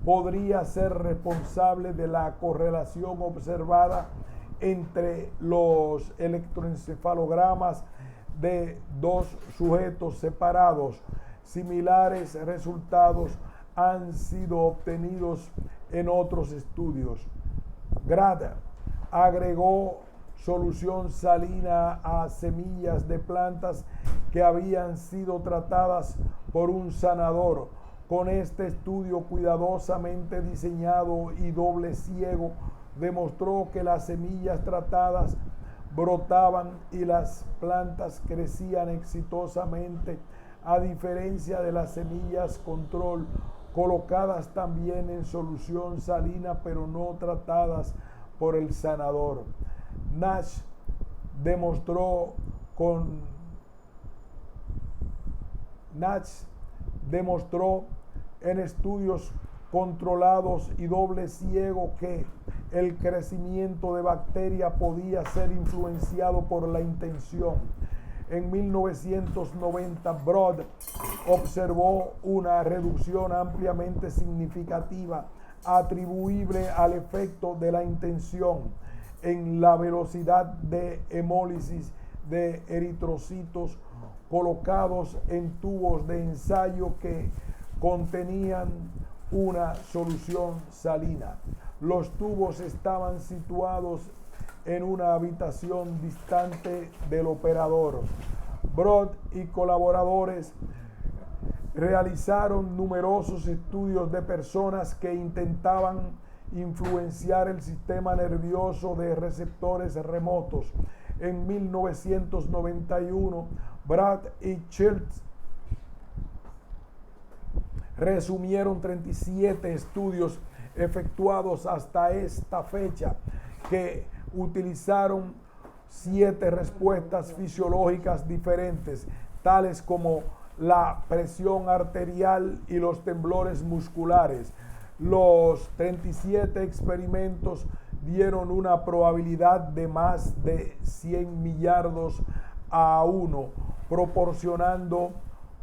A: podría ser responsable de la correlación observada entre los electroencefalogramas de dos sujetos separados. Similares resultados han sido obtenidos en otros estudios. Grada agregó solución salina a semillas de plantas que habían sido tratadas por un sanador. Con este estudio cuidadosamente diseñado y doble ciego, demostró que las semillas tratadas brotaban y las plantas crecían exitosamente, a diferencia de las semillas control colocadas también en solución salina pero no tratadas por el sanador. Nash demostró en estudios controlados y doble ciego que el crecimiento de bacterias podía ser influenciado por la intención. En 1990, Broad observó una reducción ampliamente significativa atribuible al efecto de la intención en la velocidad de hemólisis de eritrocitos colocados en tubos de ensayo que contenían una solución salina. Los tubos estaban situados en una habitación distante del operador. Broad y colaboradores realizaron numerosos estudios de personas que intentaban influenciar el sistema nervioso de receptores remotos. En 1991, Brad y Schultz resumieron 37 estudios efectuados hasta esta fecha que utilizaron 7 respuestas fisiológicas diferentes, tales como la presión arterial y los temblores musculares. Los 37 experimentos dieron una probabilidad de más de 100 millardos a 1, proporcionando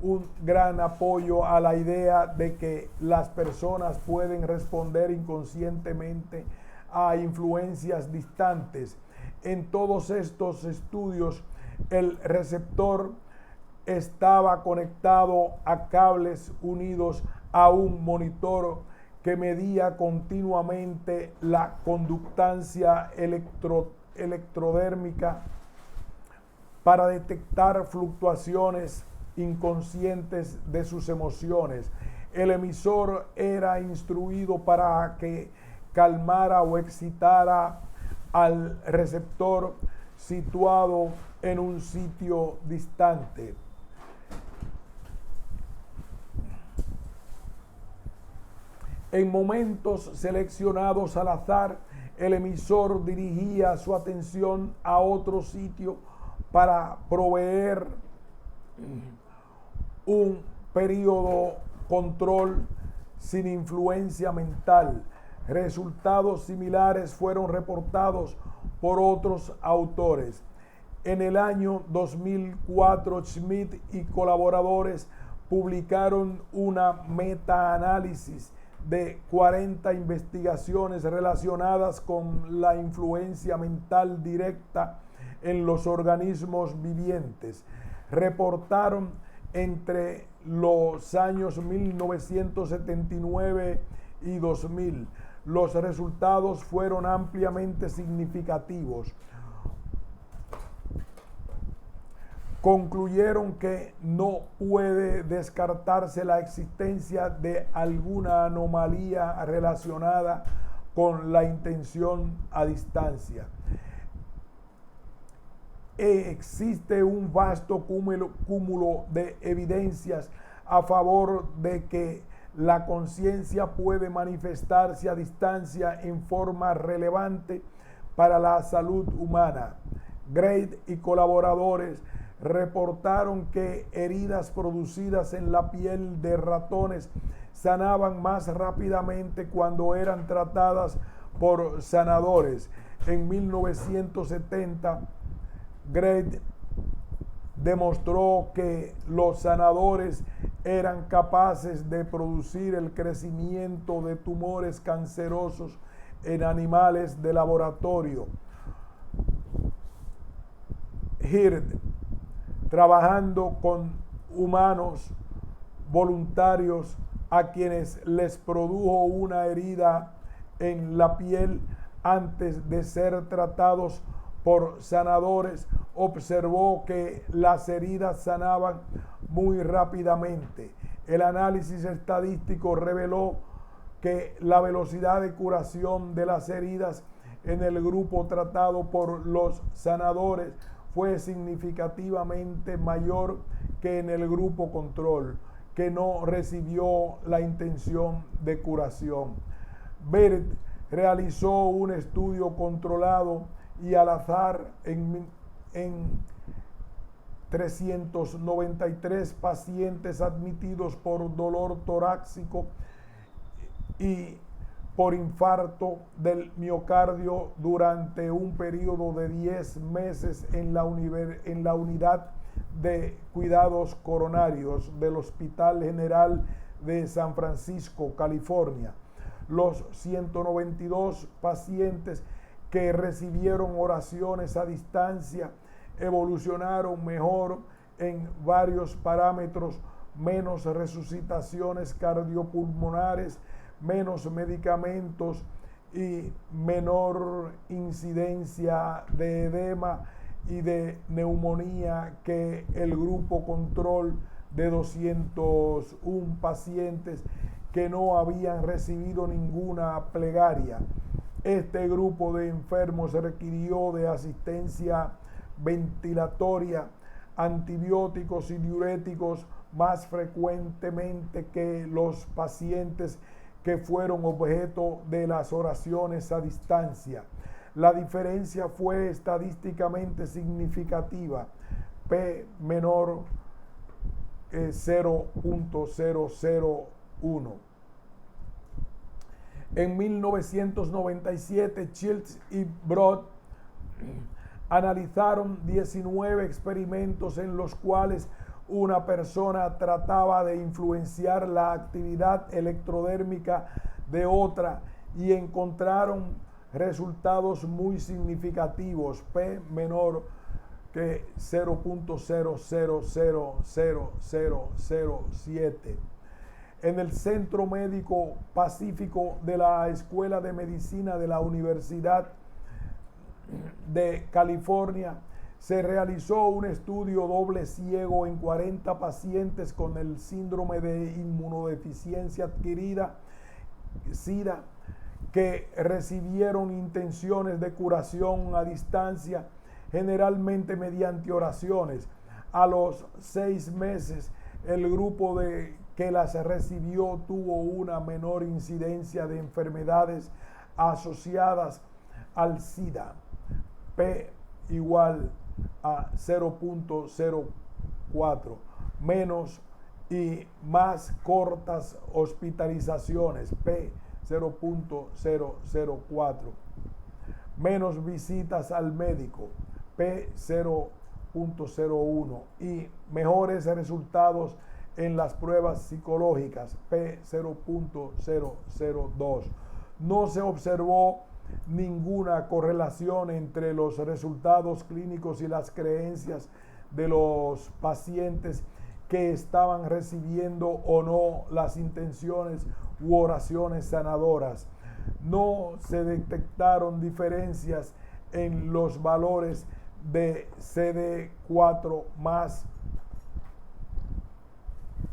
A: un gran apoyo a la idea de que las personas pueden responder inconscientemente a influencias distantes. En todos estos estudios, el receptor estaba conectado a cables unidos a un monitor que medía continuamente la conductancia electrodérmica para detectar fluctuaciones inconscientes de sus emociones. El emisor era instruido para que calmara o excitara al receptor situado en un sitio distante. En momentos seleccionados al azar, el emisor dirigía su atención a otro sitio para proveer un periodo control sin influencia mental. Resultados similares fueron reportados por otros autores. En el año 2004, Schmidt y colaboradores publicaron una metaanálisis de 40 investigaciones relacionadas con la influencia mental directa en los organismos vivientes. Reportaron entre los años 1979 y 2000. Los resultados fueron ampliamente significativos. Concluyeron que no puede descartarse la existencia de alguna anomalía relacionada con la intención a distancia. Existe un vasto cúmulo de evidencias a favor de que la conciencia puede manifestarse a distancia en forma relevante para la salud humana. Gray y colaboradores reportaron que heridas producidas en la piel de ratones sanaban más rápidamente cuando eran tratadas por sanadores. En 1970, Gray demostró que los sanadores eran capaces de producir el crecimiento de tumores cancerosos en animales de laboratorio. Hird, trabajando con humanos voluntarios a quienes les produjo una herida en la piel antes de ser tratados por sanadores, observó que las heridas sanaban muy rápidamente. El análisis estadístico reveló que la velocidad de curación de las heridas en el grupo tratado por los sanadores fue significativamente mayor que en el grupo control, que no recibió la intención de curación. Bird realizó un estudio controlado y al azar en 393 pacientes admitidos por dolor torácico y por infarto del miocardio durante un periodo de 10 meses en la unidad de cuidados coronarios del Hospital General de San Francisco, California. Los 192 pacientes que recibieron oraciones a distancia evolucionaron mejor en varios parámetros: menos resucitaciones cardiopulmonares, menos medicamentos y menor incidencia de edema y de neumonía que el grupo control de 201 pacientes que no habían recibido ninguna plegaria. Este grupo de enfermos requirió de asistencia ventilatoria, antibióticos y diuréticos más frecuentemente que los pacientes que fueron objeto de las oraciones a distancia. La diferencia fue estadísticamente significativa, P menor 0.001. En 1997, Shields y Broad analizaron 19 experimentos en los cuales una persona trataba de influenciar la actividad electrodérmica de otra y encontraron resultados muy significativos, P menor que 0.000007. En el Centro Médico Pacífico de la Escuela de Medicina de la Universidad de California, se realizó un estudio doble ciego en 40 pacientes con el síndrome de inmunodeficiencia adquirida, SIDA, que recibieron intenciones de curación a distancia, generalmente mediante oraciones. A los 6 meses, el grupo que las recibió tuvo una menor incidencia de enfermedades asociadas al SIDA, P igual a 0.04, menos y más cortas hospitalizaciones, P 0.004, menos visitas al médico, P 0.01, y mejores resultados en las pruebas psicológicas, P 0.002. No se observó ninguna correlación entre los resultados clínicos y las creencias de los pacientes que estaban recibiendo o no las intenciones u oraciones sanadoras. No se detectaron diferencias en los valores de CD4 más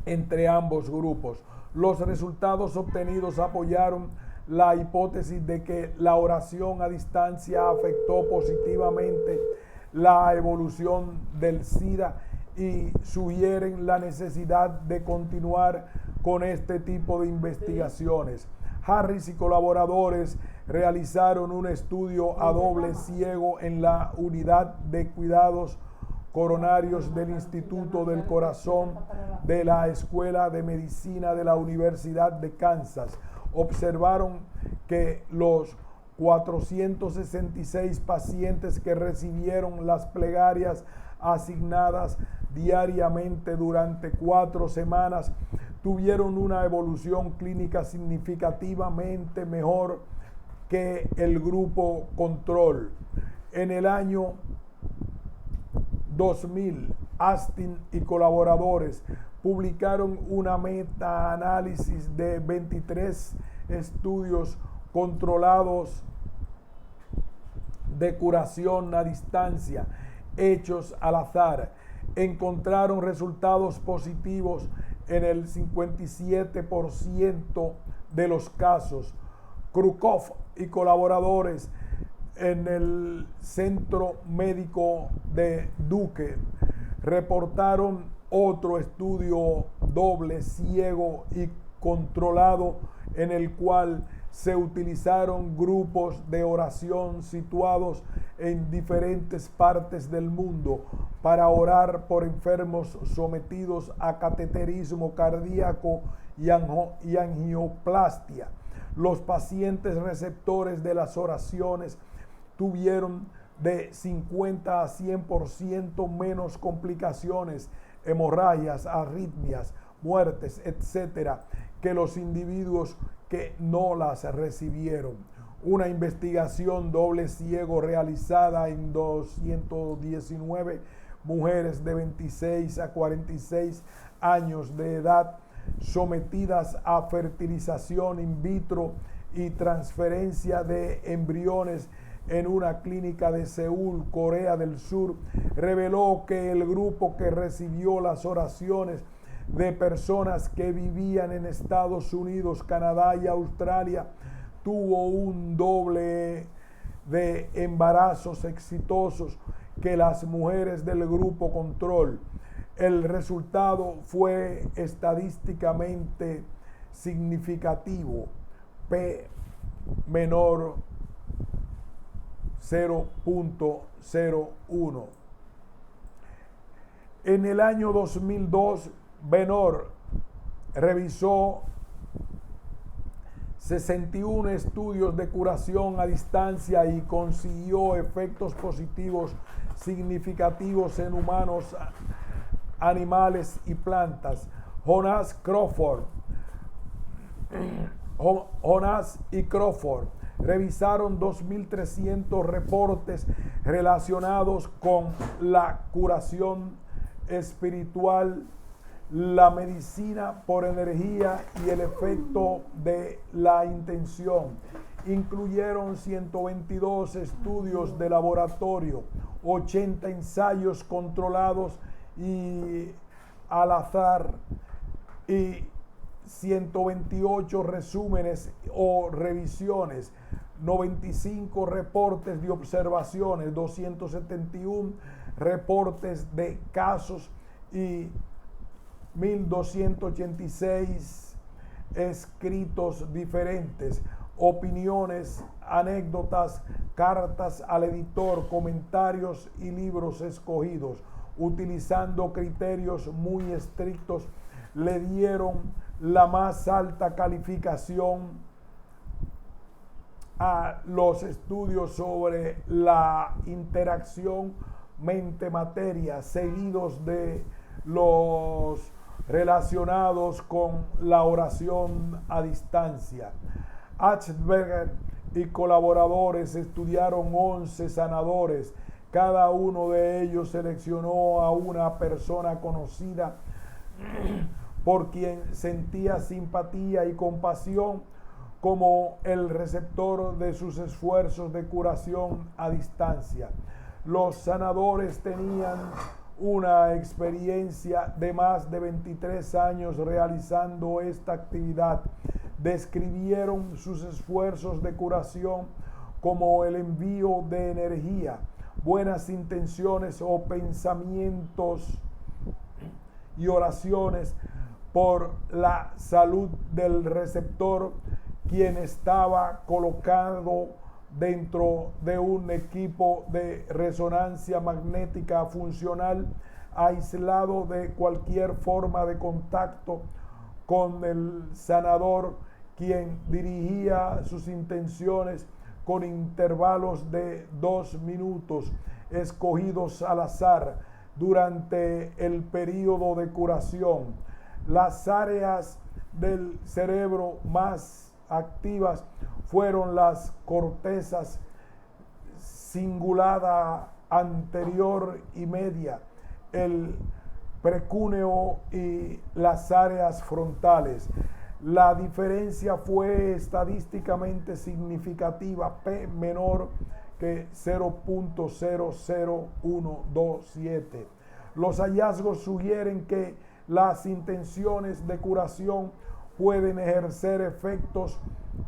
A: entre ambos grupos. Los resultados obtenidos apoyaron la hipótesis de que la oración a distancia afectó positivamente la evolución del SIDA y sugieren la necesidad de continuar con este tipo de investigaciones. Harris y colaboradores realizaron un estudio a doble ciego en la unidad de cuidados coronarios del Instituto del Corazón de la Escuela de Medicina de la Universidad de Kansas. Observaron que los 466 pacientes que recibieron las plegarias asignadas diariamente durante 4 semanas tuvieron una evolución clínica significativamente mejor que el grupo control. En el año 2000, Astin y colaboradores publicaron una metaanálisis de 23 estudios controlados de curación a distancia, hechos al azar. Encontraron resultados positivos en el 57% de los casos. Krukov y colaboradores en el Centro Médico de Duke reportaron otro estudio doble ciego y controlado en el cual se utilizaron grupos de oración situados en diferentes partes del mundo para orar por enfermos sometidos a cateterismo cardíaco y angioplastia. Los pacientes receptores de las oraciones tuvieron de 50 a 100% menos complicaciones, hemorragias, arritmias, muertes, etcétera, que los individuos que no las recibieron. Una investigación doble ciego realizada en 219 mujeres de 26 a 46 años de edad sometidas a fertilización in vitro y transferencia de embriones en una clínica de Seúl, Corea del Sur, reveló que el grupo que recibió las oraciones de personas que vivían en Estados Unidos, Canadá y Australia tuvo un doble de embarazos exitosos que las mujeres del grupo control. El resultado fue estadísticamente significativo, P menor 0.01. En el año 2002, Benor revisó 61 estudios de curación a distancia y consiguió efectos positivos significativos en humanos, animales y plantas. Jonas y Crawford revisaron 2.300 reportes relacionados con la curación espiritual, la medicina por energía y el efecto de la intención. Incluyeron 122 estudios de laboratorio, 80 ensayos controlados y al azar y 128 resúmenes o revisiones, 95 reportes de observaciones, 271 reportes de casos y 1.286 escritos diferentes, opiniones, anécdotas, cartas al editor, comentarios y libros escogidos. Utilizando criterios muy estrictos, le dieron la más alta calificación a los estudios sobre la interacción mente-materia, seguidos de los relacionados con la oración a distancia. Aschberger y colaboradores estudiaron 11 sanadores. Cada uno de ellos seleccionó a una persona conocida por quien sentía simpatía y compasión como el receptor de sus esfuerzos de curación a distancia. Los sanadores tenían una experiencia de más de 23 años realizando esta actividad. Describieron sus esfuerzos de curación como el envío de energía, buenas intenciones o pensamientos y oraciones por la salud del receptor, quien estaba colocado dentro de un equipo de resonancia magnética funcional, aislado de cualquier forma de contacto con el sanador, quien dirigía sus intenciones con intervalos de 2 minutos, escogidos al azar durante el periodo de curación. Las áreas del cerebro más activas fueron las cortezas cingulada anterior y media, el precúneo y las áreas frontales. La diferencia fue estadísticamente significativa, P menor que 0.00127. Los hallazgos sugieren que las intenciones de curación pueden ejercer efectos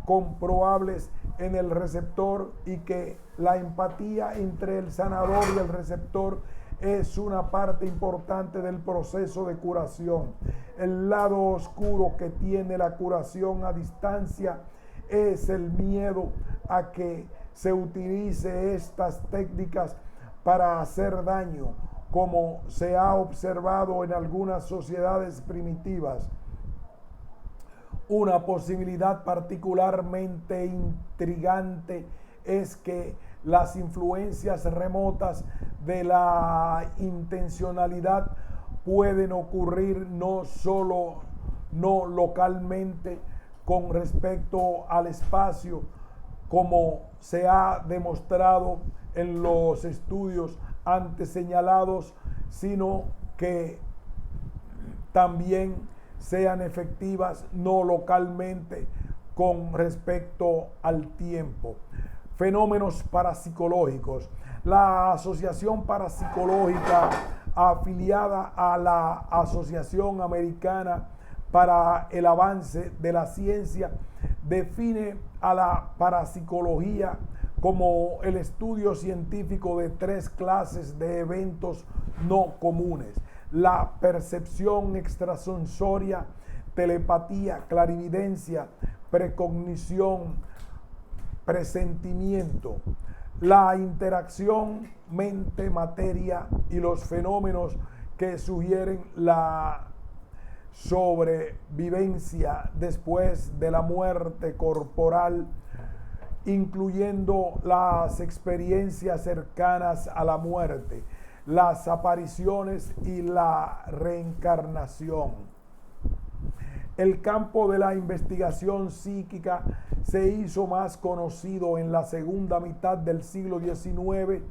A: comprobables en el receptor y que la empatía entre el sanador y el receptor es una parte importante del proceso de curación. El lado oscuro que tiene la curación a distancia es el miedo a que se utilice estas técnicas para hacer daño, como se ha observado en algunas sociedades primitivas. Una posibilidad particularmente intrigante es que las influencias remotas de la intencionalidad pueden ocurrir no localmente con respecto al espacio, como se ha demostrado en los estudios antes señalados, sino que también sean efectivas no localmente con respecto al tiempo. fenómenos parapsicológicos. La Asociación Parapsicológica, afiliada a la Asociación Americana para el Avance de la Ciencia, define a la parapsicología como el estudio científico de 3 clases de eventos no comunes: la percepción extrasensoria, telepatía, clarividencia, precognición, presentimiento, la interacción mente-materia y los fenómenos que sugieren la sobrevivencia después de la muerte corporal, incluyendo las experiencias cercanas a la muerte, las apariciones y la reencarnación. El campo de la investigación psíquica se hizo más conocido en la segunda mitad del siglo XIX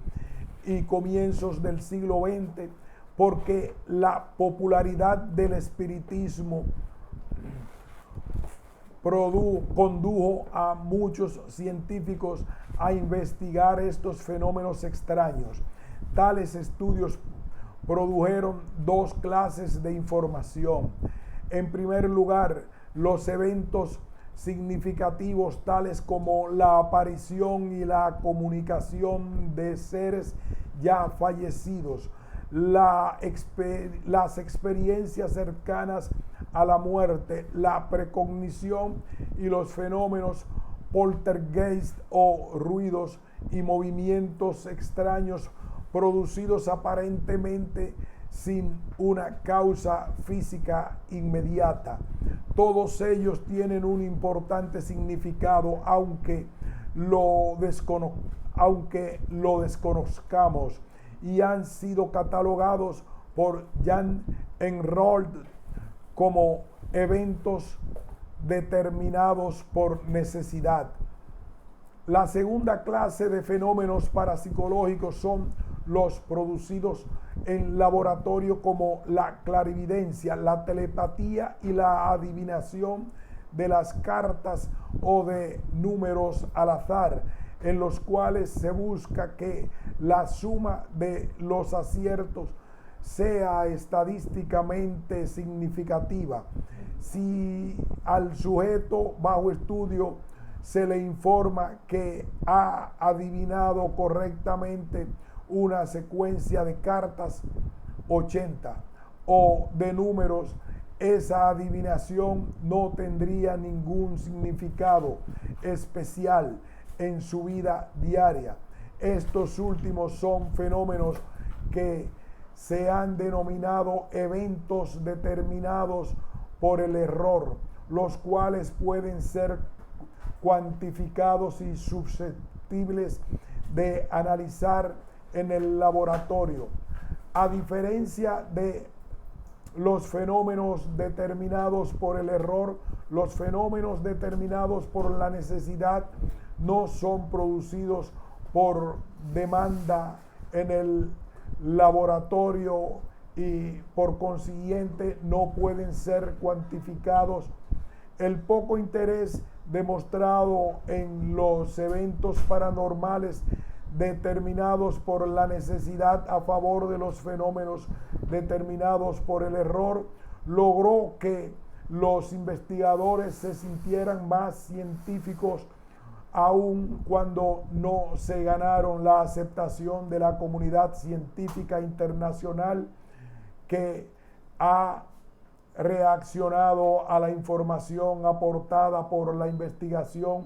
A: y comienzos del siglo XX, porque la popularidad del espiritismo condujo a muchos científicos a investigar estos fenómenos extraños. Tales estudios produjeron 2 clases de información. En primer lugar, los eventos significativos tales como la aparición y la comunicación de seres ya fallecidos, las experiencias cercanas a la muerte, la precognición y los fenómenos poltergeist o ruidos y movimientos extraños producidos aparentemente sin una causa física inmediata. Todos ellos tienen un importante significado, aunque lo desconozcamos, y han sido catalogados por Jan Enrold como eventos determinados por necesidad. La segunda clase de fenómenos parapsicológicos son los producidos en laboratorio, como la clarividencia, la telepatía y la adivinación de las cartas o de números al azar, en los cuales se busca que la suma de los aciertos sea estadísticamente significativa. Si al sujeto bajo estudio se le informa que ha adivinado correctamente una secuencia de cartas 80 o de números, esa adivinación no tendría ningún significado especial en su vida diaria. Estos últimos son fenómenos que se han denominado eventos determinados por el error, los cuales pueden ser cuantificados y susceptibles de analizar en el laboratorio. A diferencia de los fenómenos determinados por el error, los fenómenos determinados por la necesidad no son producidos por demanda en el laboratorio y por consiguiente no pueden ser cuantificados. El poco interés demostrado en los eventos paranormales determinados por la necesidad a favor de los fenómenos determinados por el error logró que los investigadores se sintieran más científicos, aun cuando no se ganaron la aceptación de la comunidad científica internacional, que ha reaccionado a la información aportada por la investigación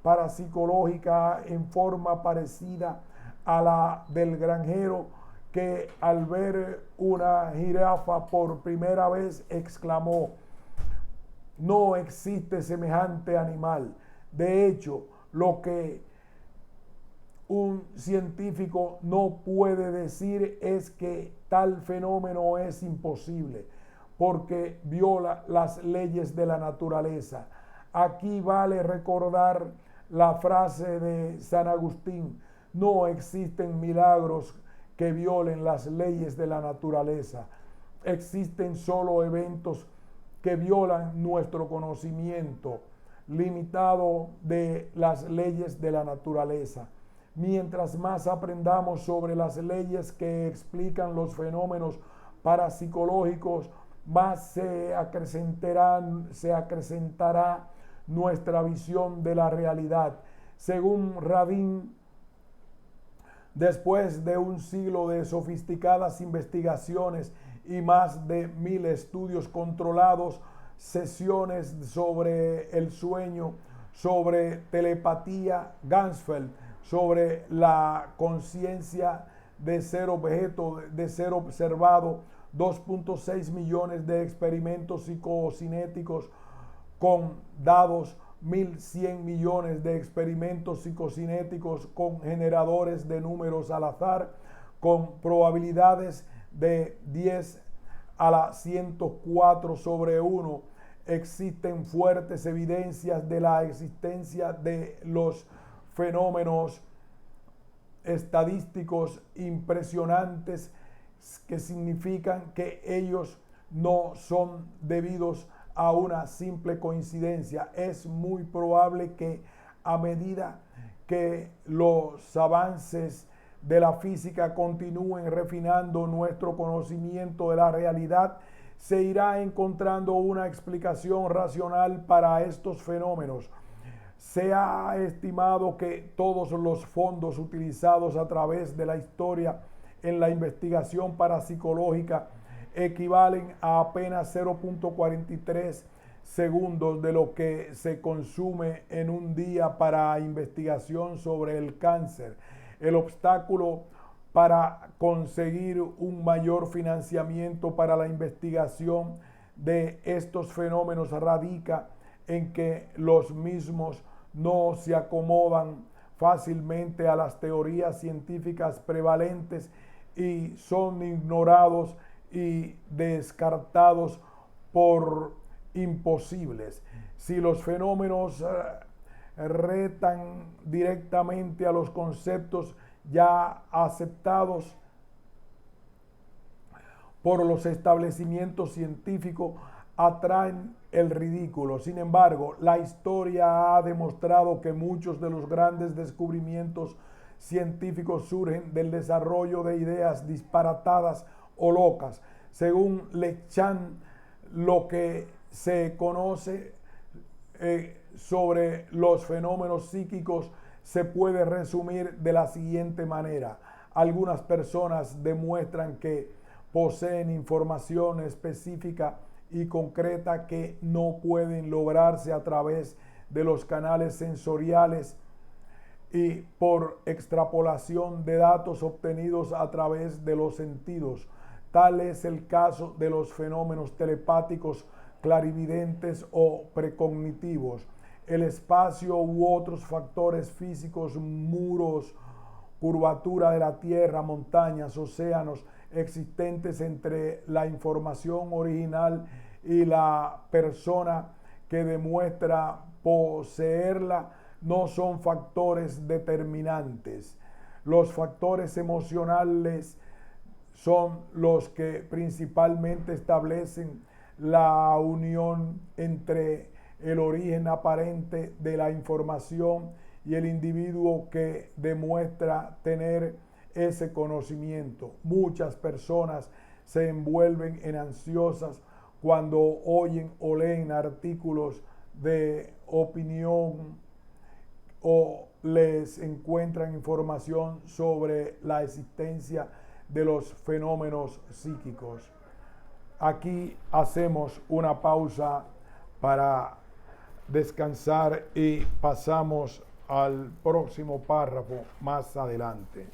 A: parapsicológica en forma parecida a la del granjero que al ver una jirafa por primera vez exclamó: "No existe semejante animal". De hecho, lo que un científico no puede decir es que tal fenómeno es imposible, porque viola las leyes de la naturaleza. Aquí vale recordar la frase de San Agustín: no existen milagros que violen las leyes de la naturaleza. Existen solo eventos que violan nuestro conocimiento. limitado de las leyes de la naturaleza. Mientras más aprendamos sobre las leyes que explican los fenómenos parapsicológicos, más se acrecentará nuestra visión de la realidad. Según Radin, después de un siglo de sofisticadas investigaciones y más de 1000 estudios controlados, sesiones sobre el sueño, sobre telepatía, Ganzfeld, sobre la conciencia de ser objeto, de ser observado, 2.6 millones de experimentos psicocinéticos con dados, 1.100 millones de experimentos psicocinéticos con generadores de números al azar, con probabilidades de 10 a la 104 sobre 1. Existen fuertes evidencias de la existencia de los fenómenos estadísticos impresionantes que significan que ellos no son debidos a una simple coincidencia. Es muy probable que a medida que los avances de la física continúen refinando nuestro conocimiento de la realidad, se irá encontrando una explicación racional para estos fenómenos. Se ha estimado que todos los fondos utilizados a través de la historia en la investigación parapsicológica equivalen a apenas 0.43 segundos de lo que se consume en un día para investigación sobre el cáncer. El obstáculo para conseguir un mayor financiamiento para la investigación de estos fenómenos radica en que los mismos no se acomodan fácilmente a las teorías científicas prevalentes y son ignorados y descartados por imposibles. Si los fenómenos retan directamente a los conceptos ya aceptados por los establecimientos científicos, atraen el ridículo. Sin embargo, la historia ha demostrado que muchos de los grandes descubrimientos científicos surgen del desarrollo de ideas disparatadas o locas. Según Lechan, lo que se conoce sobre los fenómenos psíquicos se puede resumir de la siguiente manera. Algunas personas demuestran que poseen información específica y concreta que no pueden lograrse a través de los canales sensoriales y por extrapolación de datos obtenidos a través de los sentidos. Tal es el caso de los fenómenos telepáticos, clarividentes o precognitivos. El espacio u otros factores físicos, muros, curvatura de la tierra, montañas, océanos, existentes entre la información original y la persona que demuestra poseerla, no son factores determinantes. Los factores emocionales son los que principalmente establecen la unión entre el origen aparente de la información y el individuo que demuestra tener ese conocimiento. Muchas personas se envuelven en ansiosas cuando oyen o leen artículos de opinión o les encuentran información sobre la existencia de los fenómenos psíquicos. Aquí hacemos una pausa para descansar y pasamos al próximo párrafo más adelante.